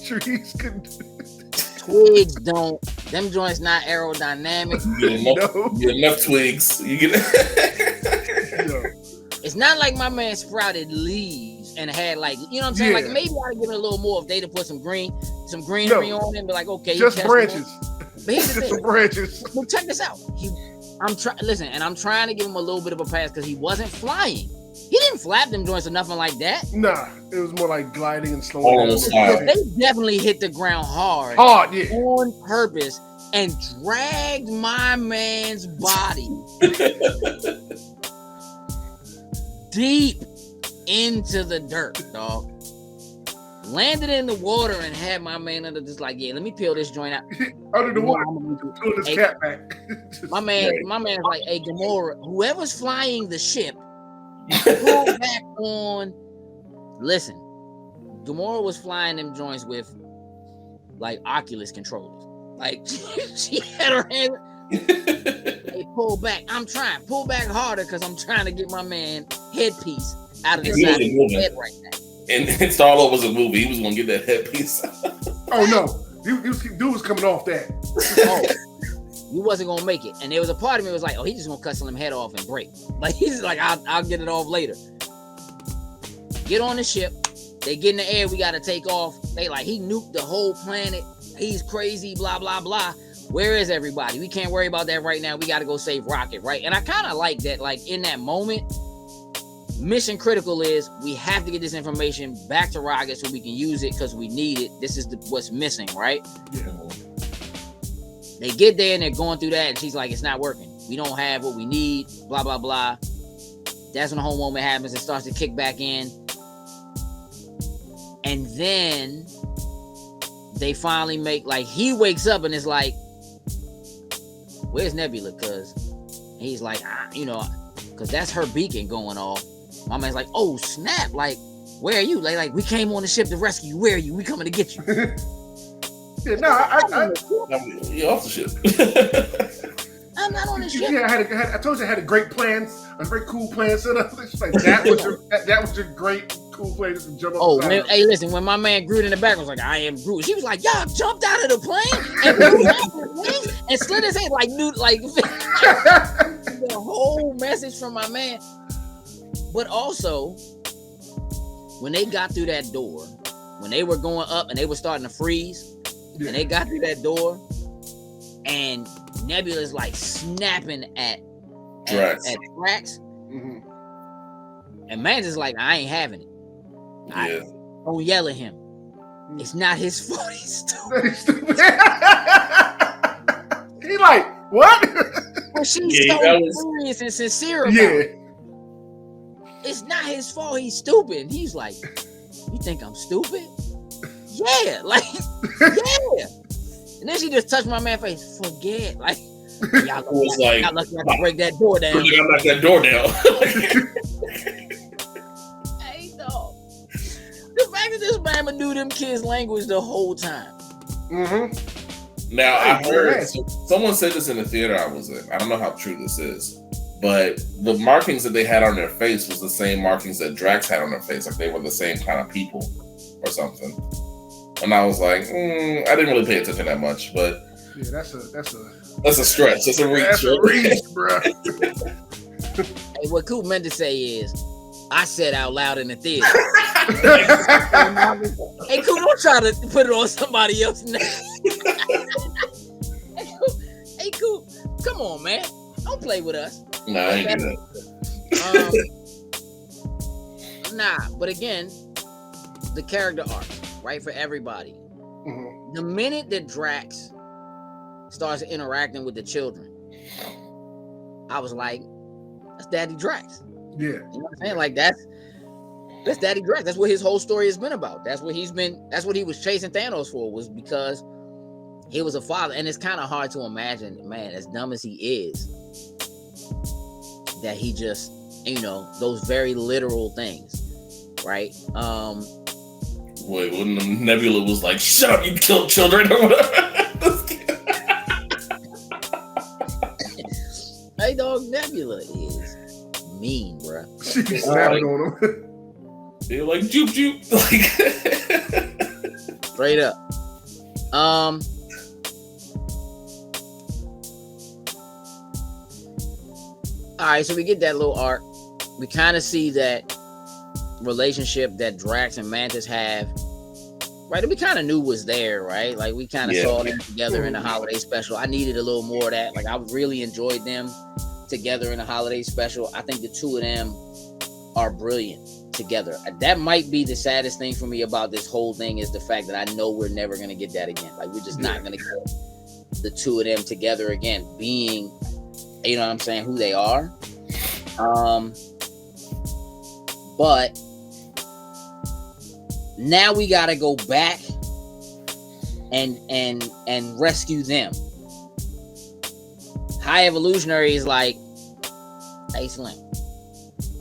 trees can twigs don't. Them joints not aerodynamic. You get enough twigs. You get. It's not like my man sprouted leaves and had like, you know what I'm saying? Like maybe I'd give it a little more if they'd have put some greenery on it and be like, okay, just branches. But here's the thing. Some branches. Well, check this out. I'm trying to give him a little bit of a pass because he wasn't flying. He didn't flap them joints or nothing like that. Nah, it was more like gliding and slowing down. Style. They definitely hit the ground hard, yeah, on purpose, and dragged my man's body deep into the dirt, dog. Landed in the water and had my man under just like, yeah, let me peel this joint out. Under the water, pulling his cat back. my man's like, hey, Gamora, whoever's flying the ship, pull back on. Listen, Gamora was flying them joints with like Oculus controllers. Like she had her hand. Hey, pull back. I'm trying. Pull back harder because I'm trying to get my man headpiece out of the side of his head right now. And Star-Lord was a movie. He was gonna get that headpiece. Oh no, dude was coming off that. Oh, he wasn't gonna make it. And there was a part of me that was like, oh, he's just gonna cut some head off and break. Like he's like, I'll get it off later. Get on the ship. They get in the air. We gotta take off. They like, he nuked the whole planet. He's crazy. Blah blah blah. Where is everybody? We can't worry about that right now. We gotta go save Rocket, right? And I kind of like that. Like in that moment. Mission critical is we have to get this information back to Rocket so we can use it because we need it. This is what's missing, right? Yeah. They get there and they're going through that, and she's like, "It's not working. We don't have what we need." Blah blah blah. That's when the whole moment happens. It starts to kick back in, and then they finally make like he wakes up and is like, "Where's Nebula?" Because he's like, because that's her beacon going off. My man's like, oh snap! Like, where are you? Like we came on the ship to rescue you. Where are you? We coming to get you. Yeah, no, You're off the ship. I'm not on the ship. Yeah, I told you I had a great plan, a very cool plan set up. Like, that was your great cool plan just to jump up. Oh man, hey, listen, when my man Groot in the back was like, I am Groot, she was like, y'all jumped out of the plane and Groot out the wings and slid his head like the whole message from my man. But also, when they got through that door, when they were going up and they were starting to freeze, and they got through that door, and Nebula's like snapping at Drax. Mm-hmm. And man's just like, I ain't having it. Don't yell at him. It's not his fault. He's stupid. He like, what? But she's so serious and sincere about it. It's not his fault. He's stupid. And he's like, you think I'm stupid? Yeah, like, yeah. And then she just touched my man's face. Forget, like, y'all lucky I had to break that door down. I knocked that door down. Hey, dog. The fact that this mama knew them kids' language the whole time. Mm-hmm. Now, I heard someone said this in the theater I was in. I don't know how true this is. But the markings that they had on their face was the same markings that Drax had on their face. Like they were the same kind of people or something. And I was like, I didn't really pay attention that much. But yeah, that's a stretch. That's a reach. That's a reach, bro. Hey, what Coop meant to say is, I said out loud in the theater. Hey, Coop, don't try to put it on somebody else's name. Hey, Coop, come on, man. Don't play with us. Nah, I ain't do that. But again, the character arcs, right, for everybody. Mm-hmm. The minute that Drax starts interacting with the children, I was like, that's Daddy Drax. Yeah. You know what I'm saying? Like, that's Daddy Drax. That's what his whole story has been about. That's what he was chasing Thanos for, was because he was a father. And it's kind of hard to imagine, man, as dumb as he is, that he just, those very literal things, right? Wait, when the Nebula was like, shut up, you killed children or whatever. Hey, dog, Nebula is mean, bro. She's snapping on him. They're like, joop, joop. Like, straight up. All right, so we get that little arc. We kind of see that relationship that Drax and Mantis have, right? And we kind of knew was there, right? Like, we kind of saw them together in the holiday special. I needed a little more of that. Like, I really enjoyed them together in the holiday special. I think the two of them are brilliant together. That might be the saddest thing for me about this whole thing is the fact that I know we're never going to get that again. Like, we're just not going to get the two of them together again, being, you know what I'm saying, who they are. But now we got to go back and rescue them. High Evolutionary is like, hey Slim,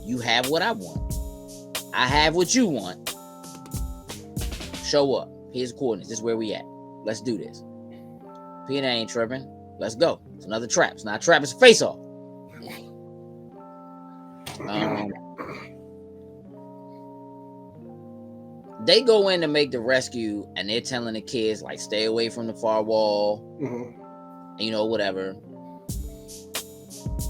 you have what I want. I have what you want. Show up. Here's the coordinates. This is where we at. Let's do this. Peanut ain't tripping. Let's go. It's another trap. It's not a trap. It's a face-off. They go in to make the rescue, and they're telling the kids, like, stay away from the far wall. And, you know, whatever.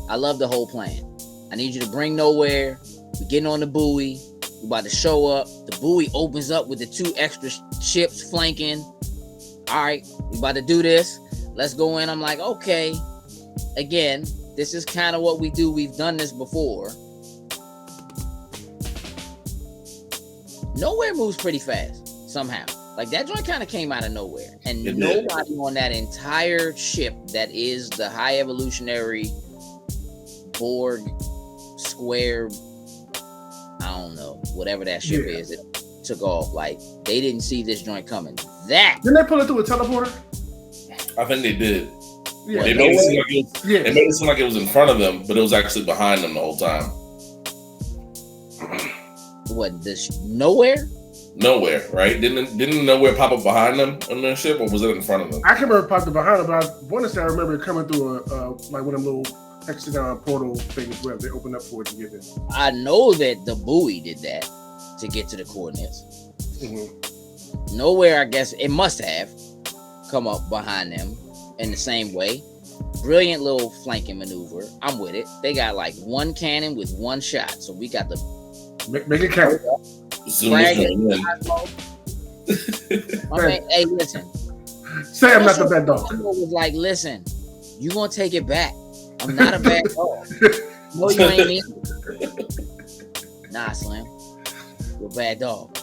I love the whole plan. I need you to bring Nowhere. We're getting on the buoy. We're about to show up. The buoy opens up with the 2 extra ships flanking. All right, we about to do this. Let's go in. I'm like, okay. Again, this is kind of what we do. We've done this before. Nowhere moves pretty fast somehow. Like, that joint kind of came out of nowhere. And nobody on that entire ship that is the High Evolutionary Borg Square, I don't know, whatever that ship is, it took off. Like, they didn't see this joint coming. Didn't they pull it through a teleporter? I think they did. Yeah, they made it seem like it was in front of them, but it was actually behind them the whole time. What, this Nowhere? Nowhere, right? Didn't Nowhere pop up behind them on their ship, or was it in front of them? I can't remember popped up behind them, but I want to say I remember it coming through like one of them little hexagon portal things where they opened up for it to get in. I know that the buoy did that to get to the coordinates. Nowhere, I guess it must have come up behind them in the same way. Brilliant little flanking maneuver. I'm with it. They got like one cannon with one shot, so we got the make it count. Hey, listen. Say I'm not the bad dog. Was like, listen, you gonna take it back. I'm not a bad dog. No, you ain't me. Nah, Slim. You're a bad dog.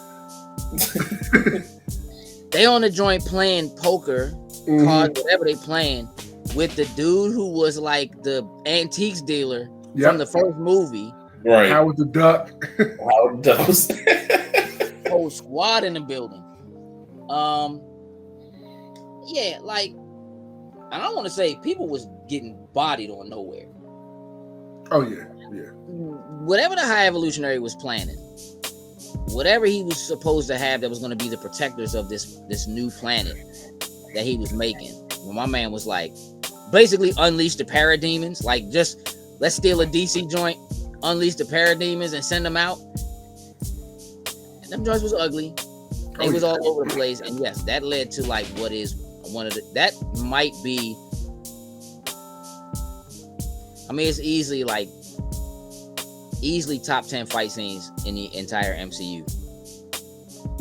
They on the joint playing poker, cards, whatever they playing, with the dude who was like the antiques dealer from the first movie. Right. Howard the Duck. Howard the Duck. Whole squad in the building. Yeah, like, I don't want to say people was getting bodied on Nowhere. Oh yeah. Whatever the High Evolutionary was planning, whatever he was supposed to have that was going to be the protectors of this new planet that he was making. When my man was like, basically unleash the parademons, like just let's steal a DC joint, unleash the parademons and send them out. And them joints was ugly. It was all over the place. And yes, that led to like what is one of the, that might be, I mean, it's easily top 10 fight scenes in the entire MCU.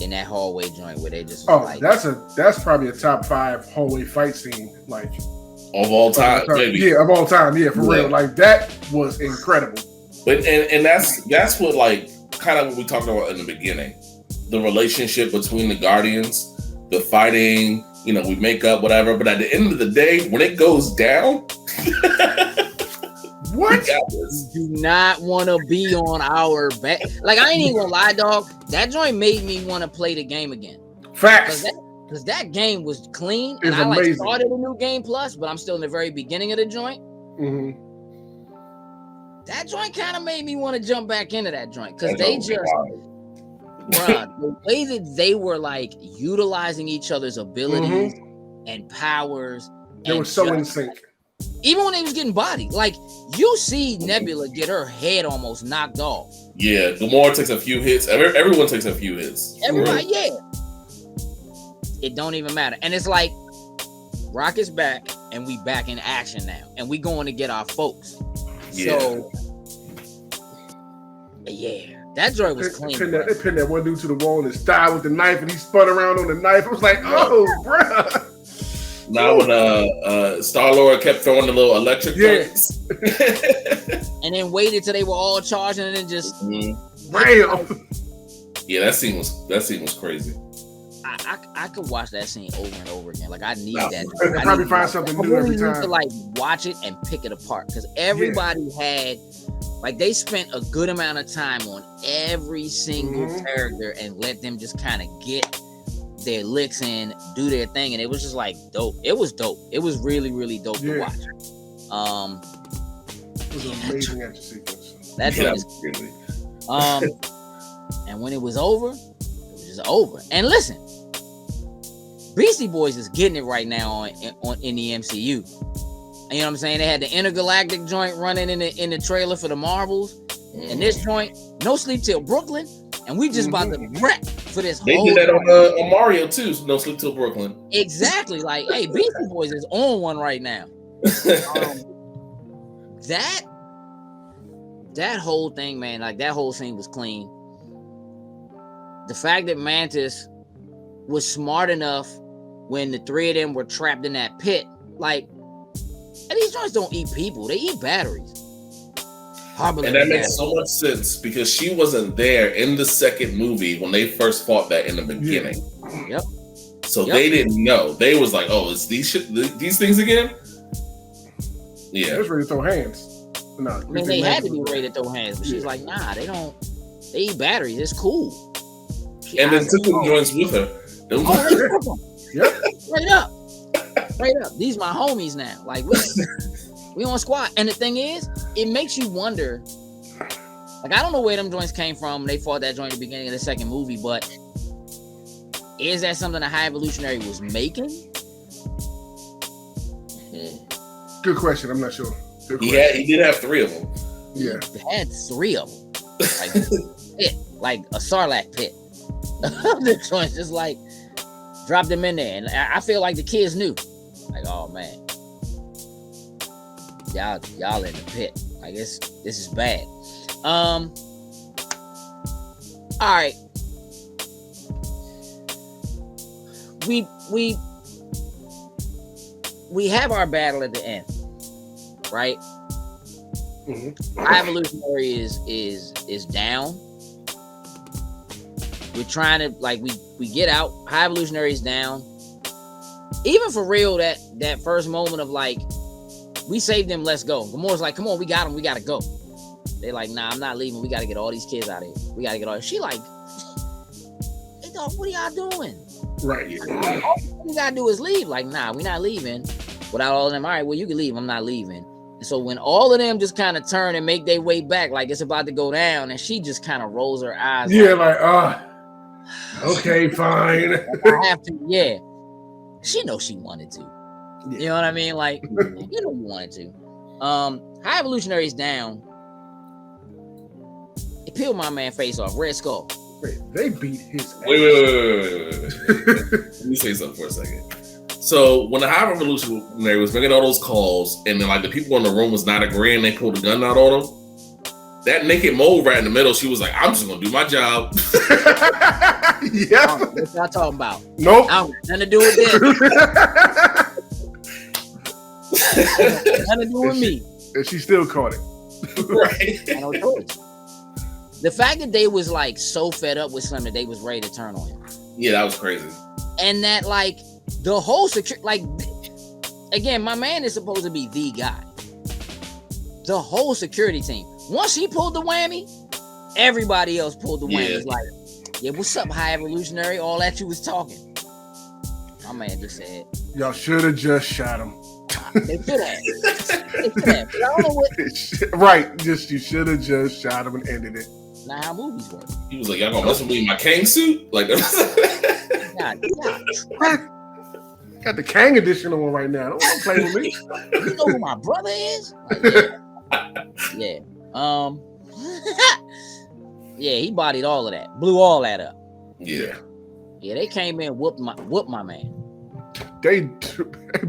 In that hallway joint where they just like, that's probably a top 5 hallway fight scene, like of all time, maybe. Yeah, of all time, yeah, for real. Like, that was incredible. But and that's what, like, kind of what we talked about in the beginning. The relationship between the Guardians, the fighting, you know, we make up, whatever. But at the end of the day, when it goes down, what? You do not want to be on our back. Like, I ain't even gonna lie, dog. That joint made me want to play the game again. Facts. Because that game was clean. It's and I amazing. Started a new game plus, but I'm still in the very beginning of the joint. That joint kind of made me want to jump back into that joint. Because they just, bruh, the way that they were like utilizing each other's abilities and powers. They were so in sync. Even when they was getting bodied, like you see Nebula get her head almost knocked off. Yeah, Gamora takes a few hits. Everyone takes a few hits. Everybody, yeah. It don't even matter. And it's like Rocket's back and we back in action now. And we going to get our folks. Yeah. So yeah, that joint was clean. They pinned that one dude to the wall in his thigh with the knife and he spun around on the knife. I was like, oh, bruh. Now when Star-Lord kept throwing the little electric things. And then waited till they were all charged and then just Damn. Yeah, that scene was crazy. I could watch that scene over and over again. Like I need that. They probably find something new every time. I need to like watch it and pick it apart because everybody had, like, they spent a good amount of time on every single character and let them just kind of get their licks in, do their thing, and it was just like dope. It was dope. It was really, really dope to watch. It was an amazing action sequence. That joint is crazy. And when it was over, it was just over. And listen, Beastie Boys is getting it right now in the MCU. You know what I'm saying? They had the intergalactic joint running in the trailer for the Marvels, and this joint, No Sleep Till Brooklyn, and we just about to prep for this. They did that on Mario too. No Sleep Till Brooklyn. Exactly. Like, hey, Beastie Boys is on one right now. That whole thing, man, like that whole scene was clean. The fact that Mantis was smart enough when the three of them were trapped in that pit, like, and these joints don't eat people, they eat batteries. And that makes so much sense because she wasn't there in the second movie when they first fought that in the beginning. Yep. So they didn't know. They was like, "Oh, it's these things again." Yeah, they was ready to throw hands. No, I mean, they had to be ready to throw hands, but she's like, "Nah, they don't. They eat batteries. It's cool." And then took them joints with her. Yep. Straight up. These my homies now. Like we on squad. And the thing is, it makes you wonder. Like, I don't know where them joints came from. They fought that joint at the beginning of the second movie, but is that something the High Evolutionary was making? Good question. I'm not sure. Yeah, he did have 3 of them. Yeah, he had 3 of them. Like a Sarlacc pit. The joints just like dropped them in there, and I feel like the kids knew. Like, oh man, y'all in the pit. Like, this is bad. All right. We have our battle at the end, right? High Evolutionary is down. We're trying to, like, we get out. High Evolutionary is down. Even for real, that first moment of like, we saved them, let's go. Gamora's like, come on, we got them, we gotta go. They're like, nah, I'm not leaving. We gotta get all these kids out of here. We gotta get all. She like, hey dog, what are y'all doing? Right. All we gotta do is leave. Like, nah, we're not leaving without all of them. All right, well, you can leave. I'm not leaving. And so when all of them just kind of turn and make their way back, like it's about to go down, and she just kind of rolls her eyes. Yeah, like okay, fine. I have to. Yeah, she knows she wanted to. Yeah. You know what I mean? Like, you know you wanted to. High Evolutionary is down. It peeled my man face off. Red Skull. Wait, they beat his ass. Wait. Let me say something for a second. So when the High Revolutionary was making all those calls, and then like the people in the room was not agreeing, they pulled the gun out on him. That naked mole right in the middle, she was like, "I'm just gonna do my job." Yeah. What y'all talking about? Nope. I don't have nothing to do with this. Nothing to do with me. And she still caught it. Right. I no choice. The fact that they was like so fed up with Slim that they was ready to turn on him. Yeah, that was crazy. And that like the whole like, again, my man is supposed to be the guy. The whole security team. Once he pulled the whammy, everybody else pulled the whammy. It's like, yeah, what's up, High Evolutionary? All that you was talking. My man just said, y'all should have just shot him. They should have. I don't know what. Right. Just you should have just shot him and ended it. Not how movies work. He was like, "Y'all gonna mess with me in my Kang suit?" Like, God. Got the Kang edition on right now. Don't play with me. You know who my brother is? Like, yeah. Yeah, he bodied all of that. Blew all that up. Yeah. Yeah, they came in, whooped my man. They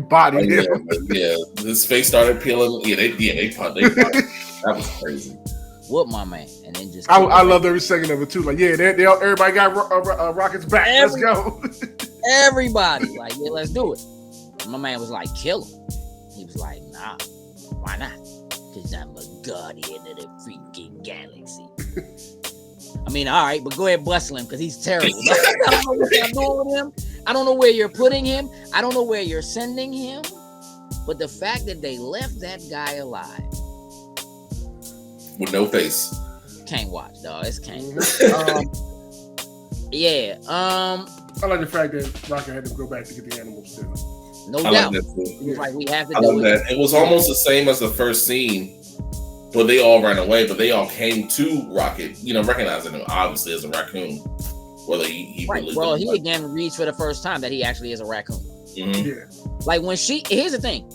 bodied him. Yeah, his face started peeling. Yeah, they popped. That was crazy. Whoop my man, and then just. I loved every second of it too. Like, yeah, they everybody got rockets back. Let's go. Everybody, like, yeah, let's do it. And my man was like, kill him. He was like, nah, why not? Because I'm a guardian of the freaking galaxy. I mean, all right, but go ahead, bustle him because he's terrible. I don't know what you're doing with him. I don't know where you're putting him. I don't know where you're sending him. But the fact that they left that guy alive with no face, can't watch, dog. It's can't. I like the fact that Rocket had to go back to get the animals too. No I doubt. like that too. Like we have to I do love it. that. It was almost the same as the first scene, but they all ran away. But they all came to Rocket, recognizing him obviously as a raccoon. Whether he right. really Well, he again reads for the first time that he actually is a raccoon. Mm-hmm. Yeah. Like here's the thing.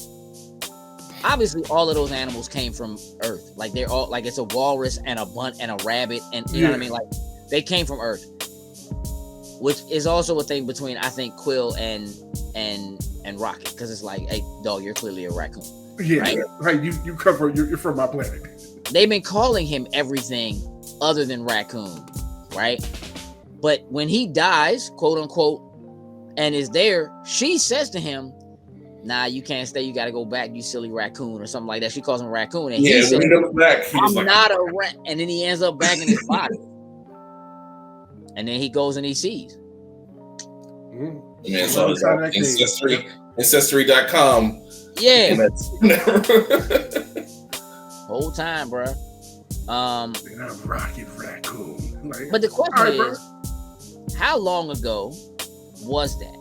Obviously, all of those animals came from Earth. Like they're all like it's a walrus and a bunt and a rabbit, and you know what I mean. Like they came from Earth, which is also a thing between I think Quill and Rocket, because it's like, hey, dog, you're clearly a raccoon. Yeah, right. You come from you're from my planet. They've been calling him everything other than raccoon, right? But when he dies, quote unquote, and is there, she says to him, nah, you can't stay. You got to go back, you silly raccoon, or something like that. She calls him raccoon. And he says, when he comes back, I'm not a rat. And then he ends up back in his body. And then he goes and he sees. Yeah, so Ancestry.com. Yeah. Whole time, bro. Rocket raccoon. Like, but the question right, is, how long ago was that?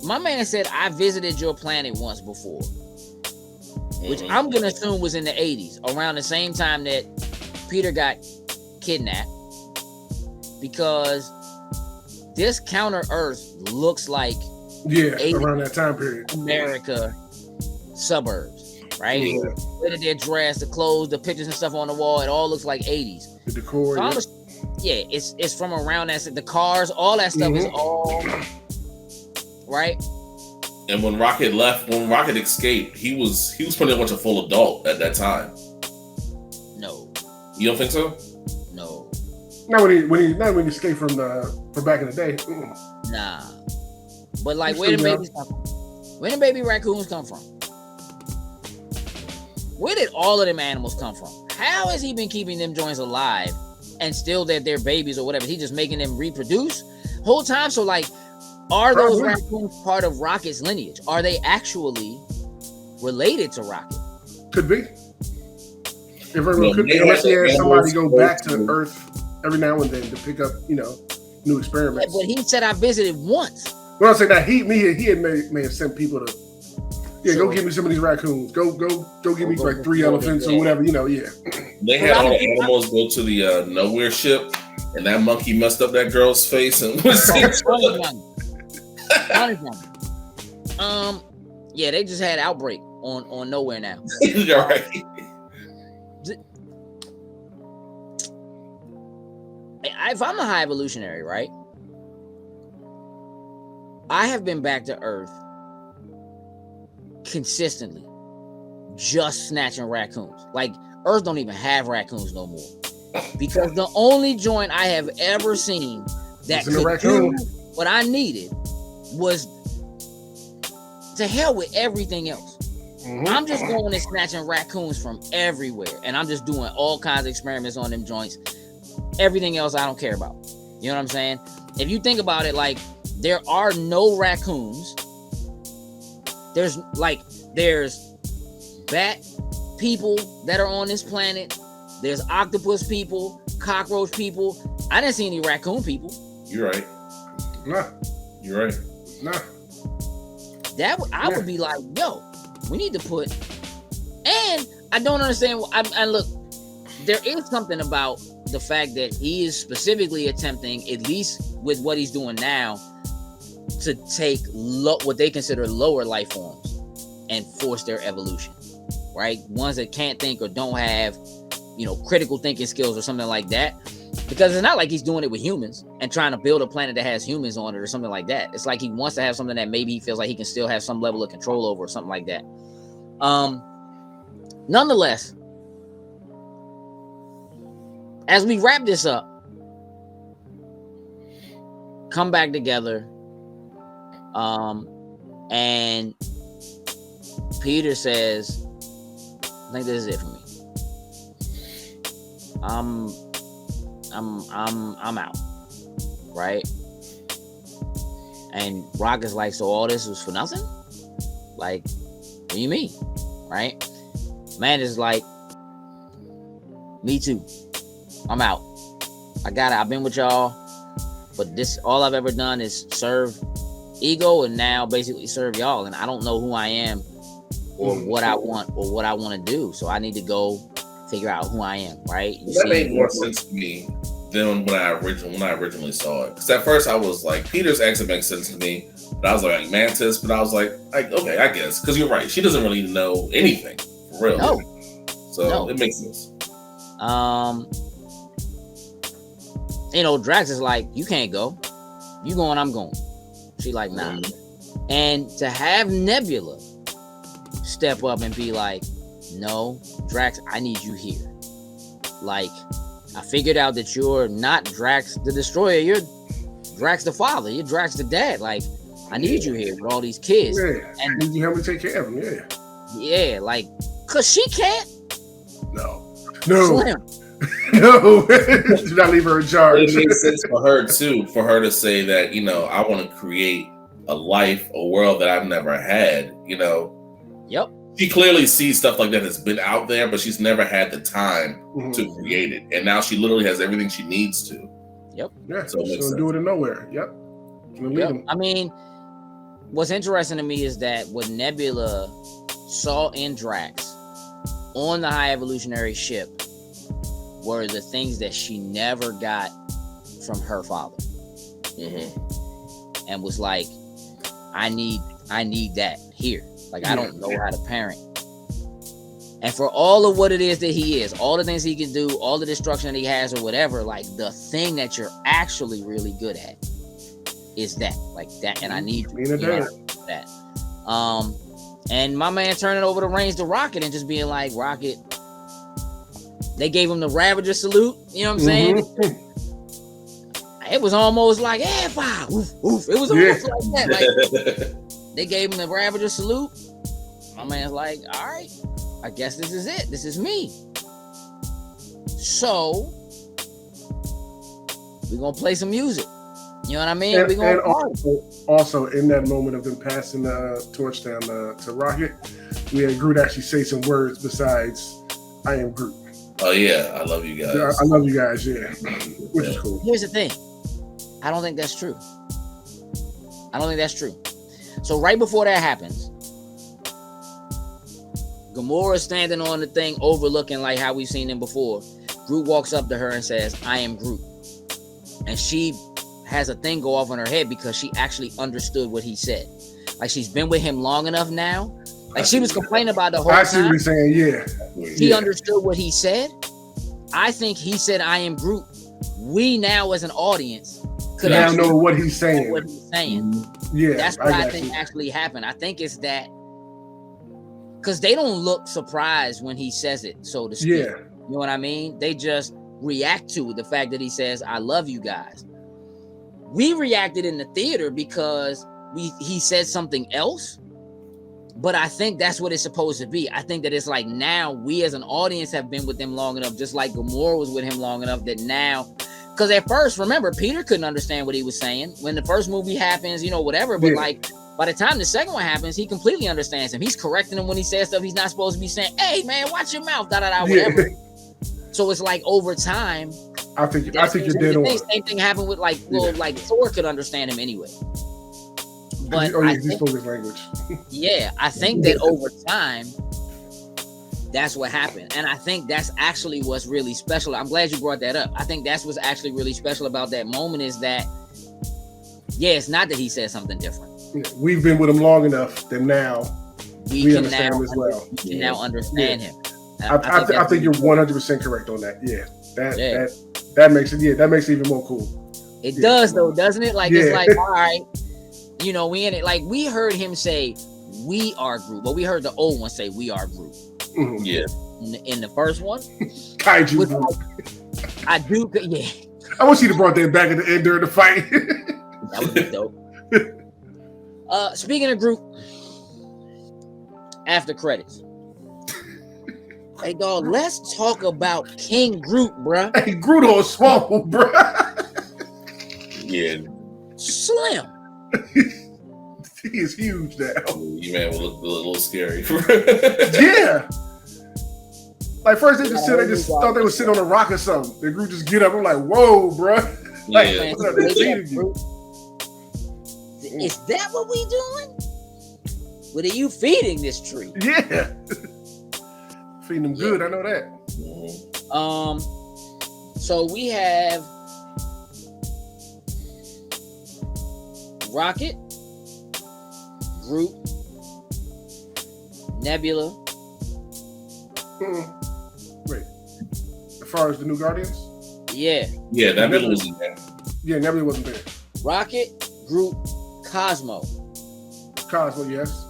My man said, I visited your planet once before, which I'm going to assume was in the 80s, around the same time that Peter got kidnapped, because this counter Earth looks like around that time period, America suburbs, right? Yeah. Whether they're dressed, the clothes, the pictures and stuff on the wall, it all looks like 80s. The decor, it's from around that. The cars, all that stuff is all right. And when Rocket escaped, he was pretty much a full adult at that time. No, you don't think so? No. Not when he escaped from back in the day. Nah. But like, where the babies come from? Where the baby raccoons come from? Where did all of them animals come from? How has he been keeping them joints alive and still that they're babies or whatever? He just making them reproduce whole time. So like, are those raccoons part of Rocket's lineage? Are they actually related to Rocket? Could be. Unless he has somebody go back to Earth every now and then to pick up, new experiments. Yeah, but he said I visited once. Well, I'm saying that he may have sent people to, go give me some of these raccoons. Go give me like 3 elephants or whatever, They had all the animals go to the nowhere ship, and that monkey messed up that girl's face and was yeah, they just had outbreak on nowhere now. You're right. If I'm a high evolutionary, right? I have been back to Earth consistently, just snatching raccoons. Like, Earth don't even have raccoons no more, because the only joint I have ever seen that could do what I needed was to hell with everything else. I'm just going and snatching raccoons from everywhere, and I'm just doing all kinds of experiments on them joints. Everything else I don't care about. You know what I'm saying? If you think about it, like, there are no raccoons. There's bat people that are on this planet. There's octopus people, cockroach people. I didn't see any raccoon people. You're right. Nah. You're right. Nah. I would be like, yo, we need to put. And I don't understand. I look, there is something about the fact that he is specifically attempting, at least with what he's doing now, to take what they consider lower life forms and force their evolution, right? Ones that can't think or don't have, critical thinking skills or something like that. Because it's not like he's doing it with humans and trying to build a planet that has humans on it or something like that. It's like he wants to have something that maybe he feels like he can still have some level of control over or something like that. Nonetheless, as we wrap this up, come back together, and Peter says, I think this is it for me. I'm out, right? And Rock is like, so all this was for nothing? Like, what do you mean? Right? Man is like, me too. I'm out. I got it. I've been with y'all, but this all I've ever done is serve ego and now basically serve y'all, and I don't know who I am or what I want or what I want to do. So I need to go figure out who I am, right? That made more sense to me than when I originally saw it. Because at first I was like, Peter's accent makes sense to me, but I was like Mantis, but I was like okay, I guess, because you're right, she doesn't really know anything for real. No. So it makes sense. Drax is like, you can't go. You going, I'm going. She like, nah. And to have Nebula step up and be like, no, Drax, I need you here. Like, I figured out that you're not Drax the Destroyer. You're Drax the father. You're Drax the dad. Like, I need you here with all these kids. Yeah, and you help me take care of them. Yeah. Yeah, like, cause she can't. No. Slim. No. Do not leave her in charge. It makes sense for her too, for her to say that, I want to create a life, a world that I've never had. Yep. She clearly sees stuff like that that's been out there, but she's never had the time to create it. And now she literally has everything she needs to. Yep. Yeah, so she'll do it in nowhere. Yep. I mean, what's interesting to me is that what Nebula saw in Drax on the High Evolutionary ship were the things that she never got from her father. And was like, I need that here. Like, I don't know how to parent. And for all of what it is that he is, all the things he can do, all the destruction that he has or whatever, like, the thing that you're actually really good at is that. Like, that. And I need that. And my man turning over the reins to Rocket and just being like, Rocket, they gave him the Ravager salute. You know what I'm saying? It was almost like, oof, oof. It was almost like that. Like, they gave him the Ravager salute. My man's like, all right, I guess this is it. This is me. So we're gonna play some music. You know what I mean? And also in that moment of them passing the torch down to Rocket, we had Groot actually say some words besides "I am Groot." Oh yeah, I love you guys. Yeah, I love you guys. Yeah, which is cool. Here's the thing. I don't think that's true. So right before that happens, Gamora's standing on the thing overlooking like how we've seen him before. Groot walks up to her and says, I am Groot. And she has a thing go off in her head because she actually understood what he said. Like, she's been with him long enough now. Like, she was complaining about the whole time. I see what you're saying, yeah. She understood what he said. I think he said, I am Groot. We now as an audience could now know what he's saying. Yeah, that's what I think actually happened. I think it's that because they don't look surprised when he says it, so to speak. Yeah. You know what I mean? They just react to the fact that he says, I love you guys. We reacted in the theater because he said something else, but I think that's what it's supposed to be. I think that it's like now we as an audience have been with them long enough, just like Gamora was with him long enough, that now, because at first, remember, Peter couldn't understand what he was saying when the first movie happens, whatever. But like by the time the second one happens, he completely understands him. He's correcting him when he says stuff he's not supposed to be saying. Hey man, watch your mouth, whatever. So it's like over time. I think you're dead on. Same thing happened with like Thor could understand him anyway. But he spoke his language. Yeah, I think that over time, that's what happened. And I think that's actually what's really special. I'm glad you brought that up. I think that's what's actually really special about that moment is that, it's not that he said something different. We've been with him long enough that now we understand him as well. We can now understand him. I think you're 100% correct on that. Yeah. That makes it. Yeah, that makes it even more cool. It does though, doesn't it? Like it's like, all right, we in it. Like we heard him say, "We are Groot," but we heard the old one say, "We are Groot." Mm-hmm. Yeah. In the first one, Kaiju. I do. Yeah. I wish he'd have brought that back at the end during the fight. That would be dope. Speaking of Groot, after credits. Hey, dog, let's talk about King Groot, bruh. Hey, Groot on swamp, bro. Yeah, Slim. He is huge now. you man will look a little scary. Yeah. Like first they just thought they was sitting on a rock or something. Then Groot just get up. I'm like, whoa, bro. Like, Yeah. what are they feeding you? Is that what we doing? What are you feeding this tree? Yeah. Feeding them good, I know that. So we have Rocket, Groot, Nebula. Wait. As far as the new Guardians? Yeah. Yeah, that Nebula wasn't there. Yeah, Nebula wasn't there. Rocket, Groot, Cosmo. Cosmo, yes.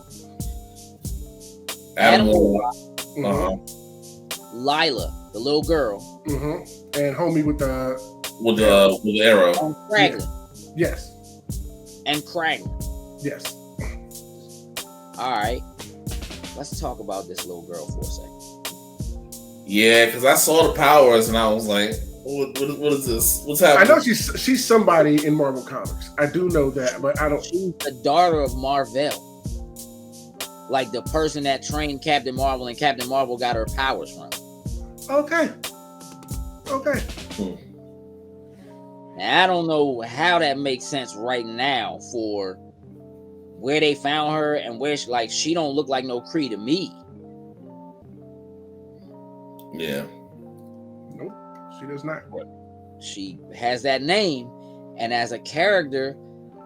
Adam Lila, the little girl. And homie with the arrow. And Kraglin. Yes. And Kraglin. Yes. All right. Let's talk about this little girl for a second. Yeah, because I saw the powers and I was like, what is this? What's happening? I know she's somebody in Marvel Comics. I do know that, but I don't. She's the daughter of Marvel. Like the person that trained Captain Marvel, and Captain Marvel got her powers from. Okay. Now, I don't know how that makes sense right now for where they found her and where she don't look like no Kree to me. Yeah. Nope, she does not. She has that name, and as a character,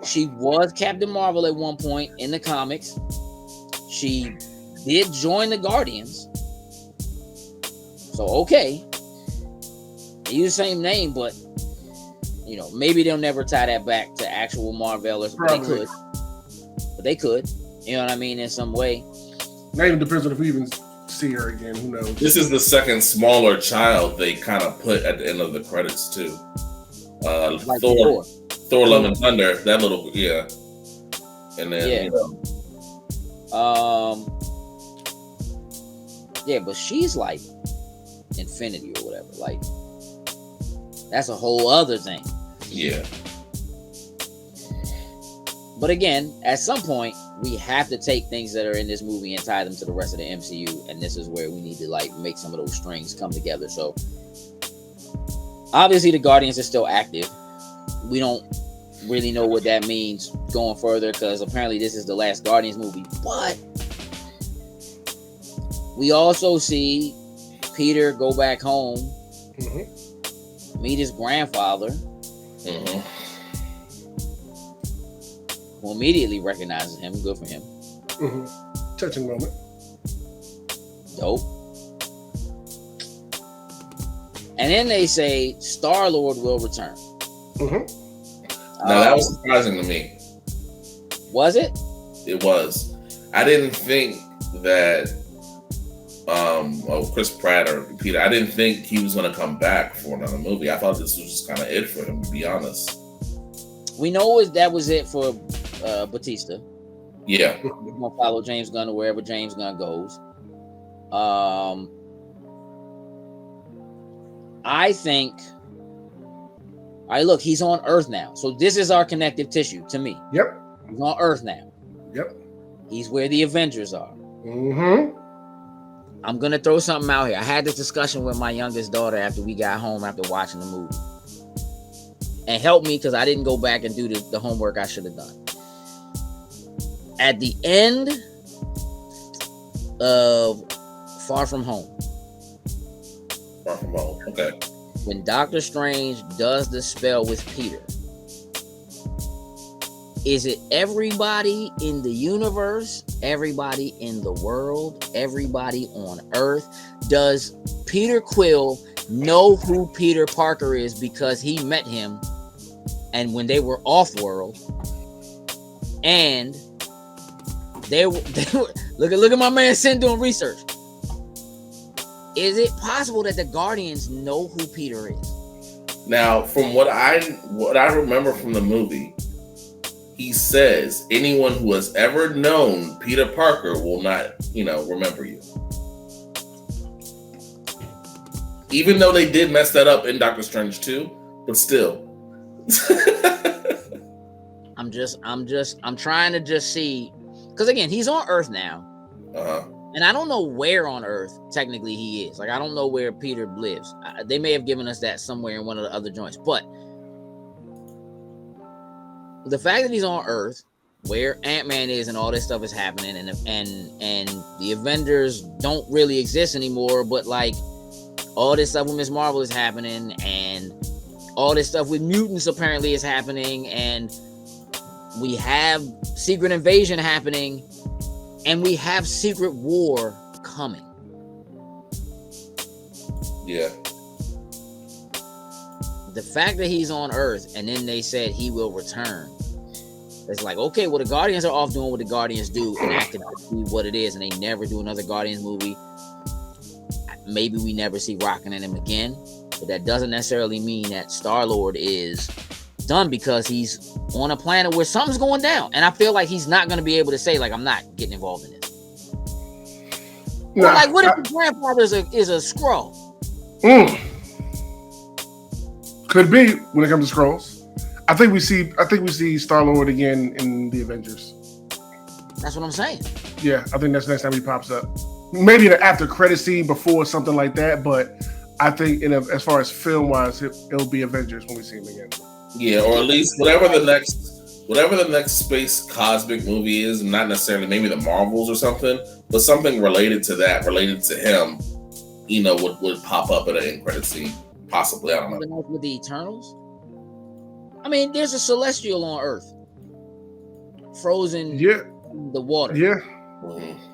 she was Captain Marvel at one point in the comics. She did join the Guardians. So, okay. They use the same name, but, maybe they'll never tie that back to actual Marvelers. But they could. You know what I mean? In some way. Not even depends on if we even see her again. Who knows? This is the second smaller child they kind of put at the end of the credits, too. Like Thor Love and Thunder. That little, yeah. And then, yeah, but she's like Infinity or whatever. Like, that's a whole other thing. Yeah. But again, at some point, we have to take things that are in this movie and tie them to the rest of the MCU, and this is where we need to make some of those strings come together. So, obviously, the Guardians are still active. We don't really know what that means going further because apparently this is the last Guardians movie. But we also see Peter go back home, meet his grandfather, who immediately recognizes him. Good for him. Touching moment. Dope. And then they say Star-Lord will return. Now that was surprising to me. Was it? It was. I didn't think that Chris Pratt or Peter, I didn't think he was going to come back for another movie. I thought this was just kind of it for him, to be honest. We know that was it for Batista. Yeah. We're going to follow James Gunn to wherever James Gunn goes. I think... All right, look, he's on Earth now. So this is our connective tissue to me. Yep. He's on Earth now. Yep. He's where the Avengers are. I'm going to throw something out here. I had this discussion with my youngest daughter after we got home after watching the movie. And help me because I didn't go back and do the homework I should have done. At the end of Far From Home. Far From Home, okay. When Doctor Strange does the spell with Peter, is it everybody in the universe, everybody in the world, everybody on Earth? Does Peter Quill know who Peter Parker is because he met him and when they were off-world? And they were look at my man Sin doing research. Is it possible that the Guardians know who Peter is? Now, from what I remember from the movie, he says anyone who has ever known Peter Parker will not, remember you. Even though they did mess that up in Doctor Strange 2, but still. I'm trying to just see, because again, he's on Earth now. And I don't know where on Earth technically he is. Like, I don't know where Peter lives. They may have given us that somewhere in one of the other joints. But the fact that he's on Earth, where Ant-Man is and all this stuff is happening, and the Avengers don't really exist anymore, but like all this stuff with Ms. Marvel is happening, and all this stuff with mutants apparently is happening, and we have Secret Invasion happening, and we have Secret War coming. Yeah. The fact that he's on Earth and then they said he will return. It's like, okay, well, the Guardians are off doing what the Guardians do and acting to see what it is, and they never do another Guardians movie. Maybe we never see Rocket in him again, but that doesn't necessarily mean that Star-Lord is done, because he's on a planet where something's going down, and I feel like he's not going to be able to say, like, I'm not getting involved in this. Nah, or like, what if his grandfather is a Skrull? Could be when it comes to Skrulls. I think we see Star-Lord again in the Avengers. That's what I'm saying. Yeah, I think that's the next time he pops up. Maybe in an after credit scene before something like that, but I think as far as film wise, it'll be Avengers when we see him again. Yeah, or at least whatever the next space cosmic movie is, not necessarily maybe the Marvels or something, but something related to that, related to him, would pop up at an end credit scene. Possibly, I don't know. With the Eternals? I mean, there's a Celestial on Earth. Frozen in the water. Yeah. Mm-hmm.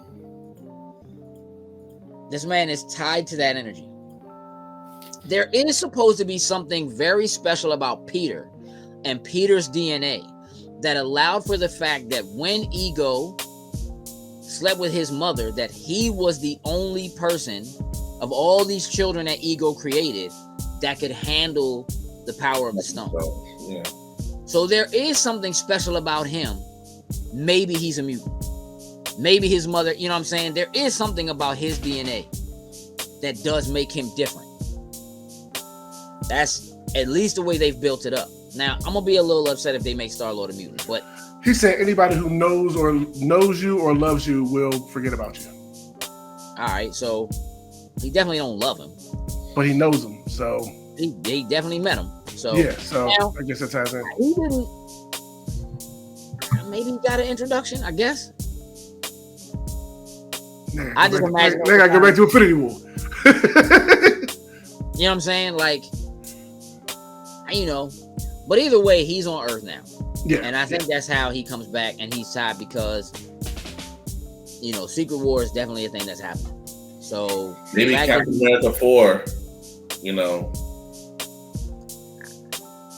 This man is tied to that energy. There is supposed to be something very special about Peter and Peter's DNA that allowed for the fact that when Ego slept with his mother, that he was the only person of all these children that Ego created that could handle the power of the stone. Yeah. So there is something special about him. Maybe he's a mutant. Maybe his mother, you know what I'm saying? There is something about his DNA that does make him different. That's at least the way they've built it up. Now, I'm going to be a little upset if they make Star-Lord a mutant, but... He said anybody who knows you or loves you will forget about you. All right, so he definitely don't love him. But he knows him, so... He definitely met him. So yeah, so now, I guess that ties in. He didn't... Maybe he got an introduction, I guess. I just imagine... They got to go back to Infinity War. You know what I'm saying? Like, but either way, he's on Earth now. Yeah. And I think that's how he comes back, and he's tied because, Secret War is definitely a thing that's happening. So maybe Captain America 4,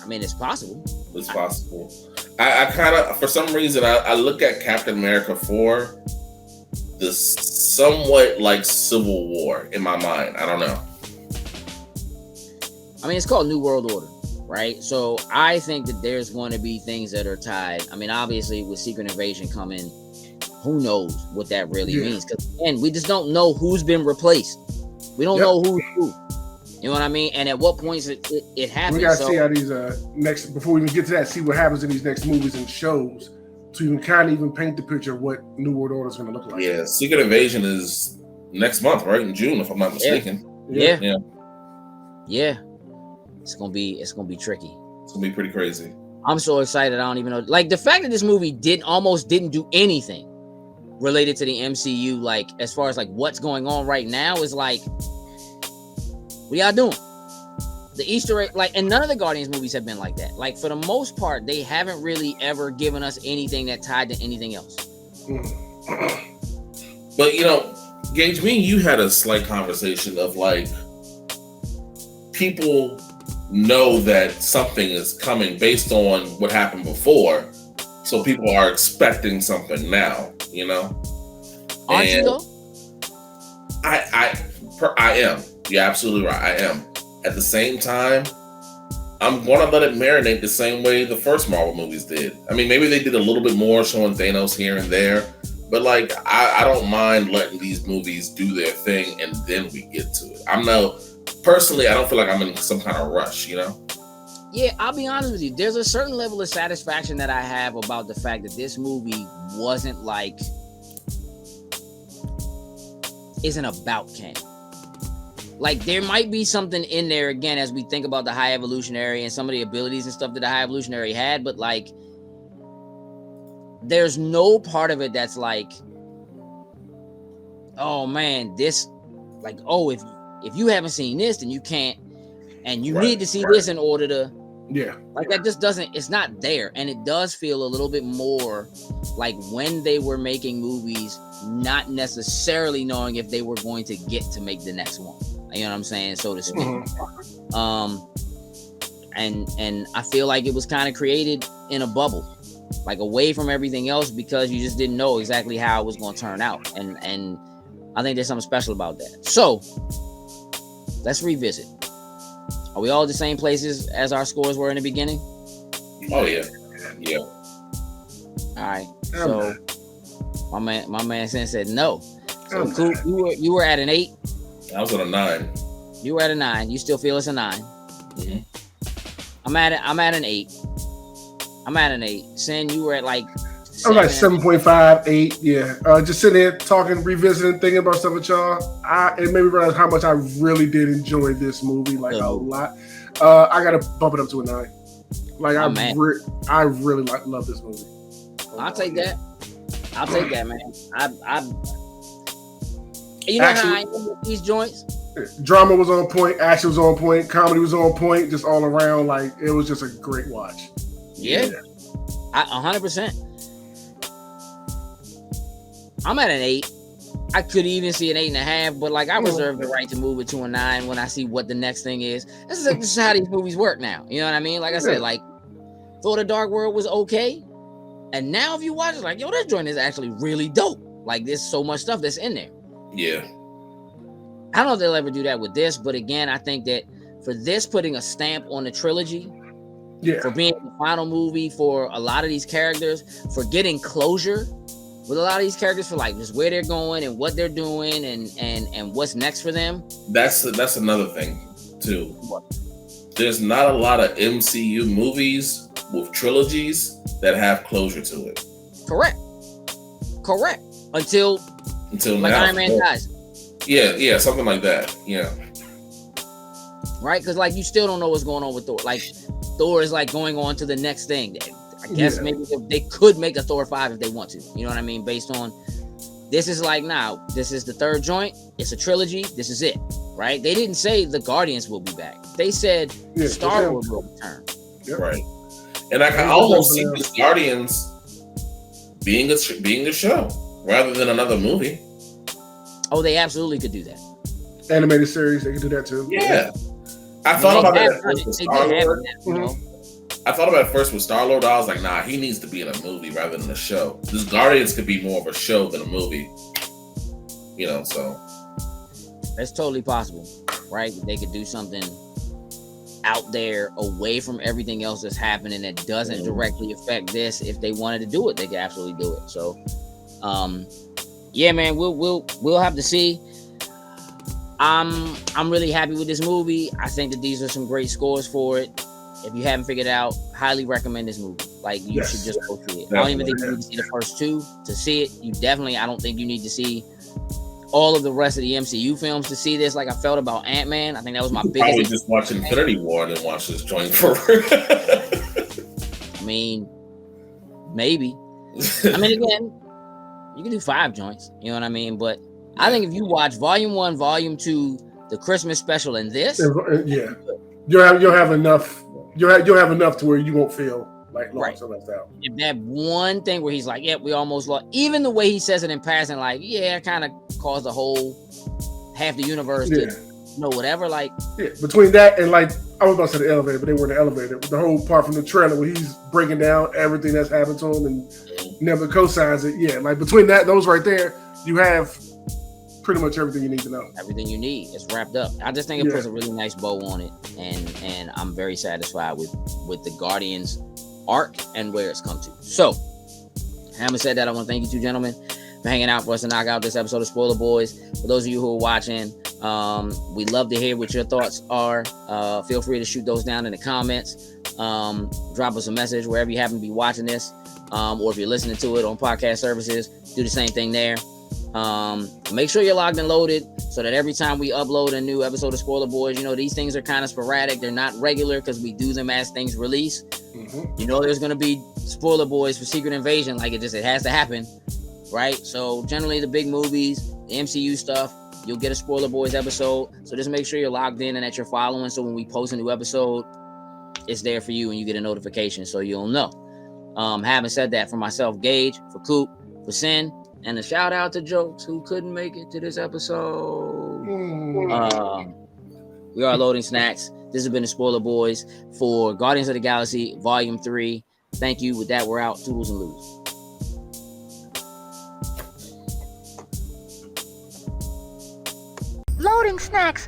I mean, it's possible. It's possible. I kind of, for some reason, I look at Captain America 4, this somewhat like Civil War in my mind. I don't know. I mean, it's called New World Order, right? So I think that there's going to be things that are tied. I mean, obviously, with Secret Invasion coming, who knows what that really means? Because, again, we just don't know who's been replaced. We don't know who's who. You know what I mean? And at what points it happens. We got to see how these before we even get to that, see what happens in these next movies and shows to even kind of even paint the picture of what New World Order is going to look like. Yeah, Secret Invasion is next month, right? In June, if I'm not mistaken. Yeah. It's gonna be tricky. It's gonna be pretty crazy. I'm so excited. I don't even know. Like, the fact that this movie almost didn't do anything related to the MCU, like as far as like what's going on right now, is like, what y'all doing? The Easter egg, like, and none of the Guardians movies have been like that. Like, for the most part, they haven't really ever given us anything that tied to anything else. But Gage, me and you had a slight conversation of like, people know that something is coming based on what happened before, so people are expecting something now. Aren't you though? I am. You're absolutely right. I am. At the same time, I'm going to let it marinate the same way the first Marvel movies did. I mean, maybe they did a little bit more showing Thanos here and there, but like, I don't mind letting these movies do their thing and then we get to it. personally, I don't feel like I'm in some kind of rush, you know? Yeah, I'll be honest with you. There's a certain level of satisfaction that I have about the fact that this movie isn't about Kang. Like, there might be something in there, again, as we think about the High Evolutionary and some of the abilities and stuff that the High Evolutionary had, but like, there's no part of it that's like, oh man, this, like, oh, if you haven't seen this, then you can't, and you need to see this in order to, like, that just doesn't, it's not there. And it does feel a little bit more like when they were making movies, not necessarily knowing if they were going to get to make the next one. You know what I'm saying, so to speak. And I feel like it was kind of created in a bubble, like away from everything else, because you just didn't know exactly how it was going to turn out. And I think there's something special about that. So let's revisit. Are we all the same places as our scores were in the beginning? Oh yeah. All right. So my man Sin said no. So cool. You were at an 8. I was at a 9. You were at a 9. You still feel it's a 9. Mm-hmm. I'm at an 8. I'm at an 8. Sin, you were at like. I was like 7.5, 8. Yeah. Just sitting there talking, revisiting, thinking about stuff with y'all. It made me realize how much I really did enjoy this movie, like a lot. I gotta bump it up to a 9. Like I really love this movie. I'll take that. I'll take that, man. You know how I am with these joints? Drama was on point, action was on point, comedy was on point, just all around. Like, it was just a great watch. Yeah. 100%. I'm at an 8. I could even see an 8.5, but like, I reserve the right to move it to a 9 when I see what the next thing is. This is how these movies work now. You know what I mean? Like I said, like, Thor: The Dark World was okay, and now if you watch it, like, yo, this joint is actually really dope. Like, there's so much stuff that's in there. Yeah. I don't know if they'll ever do that with this, but again, I think that for this, putting a stamp on the trilogy, for being the final movie for a lot of these characters, for getting closure with a lot of these characters, for like just where they're going and what they're doing and what's next for them. That's another thing too. There's not a lot of MCU movies with trilogies that have closure to it. Correct. Until like now, Iron Man dies. Yeah, something like that. Yeah. Right? Because like you still don't know what's going on with Thor. Like Thor is like going on to the next thing. I guess maybe they could make a Thor 5 if they want to. You know what I mean? Based on this is like, now this is the third joint. It's a trilogy. This is it. Right? They didn't say the Guardians will be back. They said Star-Lord will return. Right. And I can almost see the Guardians being a show rather than another movie. Oh, they absolutely could do that. Animated series, they could do that too. Yeah. I thought about that at first with Star-Lord. I thought about it first with Star-Lord. I was like, nah, he needs to be in a movie rather than a show. This Guardians could be more of a show than a movie. You know, so. That's totally possible, right? They could do something out there away from everything else that's happening that doesn't directly affect this. If they wanted to do it, they could absolutely do it. So, yeah, man, we'll have to see. I'm really happy with this movie. I think that these are some great scores for it. If you haven't figured it out, highly recommend this movie. Like, you should just go see it. I don't even think you need to see the first 2 to see it. I don't think you need to see all of the rest of the MCU films to see this. Like I felt about Ant-Man. I think that was my biggest. Probably just watch Infinity War and then watch this joint for real. I mean, maybe. I mean, again, you can do 5 joints. You know what I mean? But I think if you watch Volume 1, Volume 2, the Christmas special, and this, you'll have enough. You'll have enough to where you won't feel like lost or left out. If that one thing where he's like, "Yep, we almost lost," even the way he says it in passing, like, "Yeah, it kind of caused the whole half the universe to whatever." Like, between that and like, I was about to say the elevator, but they were in the elevator. The whole part from the trailer where he's breaking down everything that's happened to him and never co-signs it. Yeah, like between those right there, you have pretty much everything you need to know. Everything you need. It's wrapped up. I just think it puts a really nice bow on it, and I'm very satisfied with the Guardians arc and where it's come to. So, having said that, I want to thank you two gentlemen for hanging out for us to knock out this episode of Spoiler Boys. For those of you who are watching, We'd love to hear what your thoughts are. Feel free to shoot those down in the comments. Drop us a message wherever you happen to be watching this, or if you're listening to it on podcast services, do the same thing there. Make sure you're logged and loaded so that every time we upload a new episode of Spoiler Boys, these things are kind of sporadic. They're not regular because we do them as things release. There's going to be Spoiler Boys for Secret Invasion. Like it has to happen, right? So generally the big movies, the MCU stuff, you'll get a Spoiler Boys episode. So just make sure you're logged in and that you're following. So when we post a new episode, it's there for you and you get a notification so you'll know. Having said that, for myself, Gage, for Coop, for Sin, and a shout out to Jokes who couldn't make it to this episode. We are Loading Snacks. This has been the Spoiler Boys for Guardians of the Galaxy Volume 3. Thank you. With that, we're out. Toodles and loos. Loading Snacks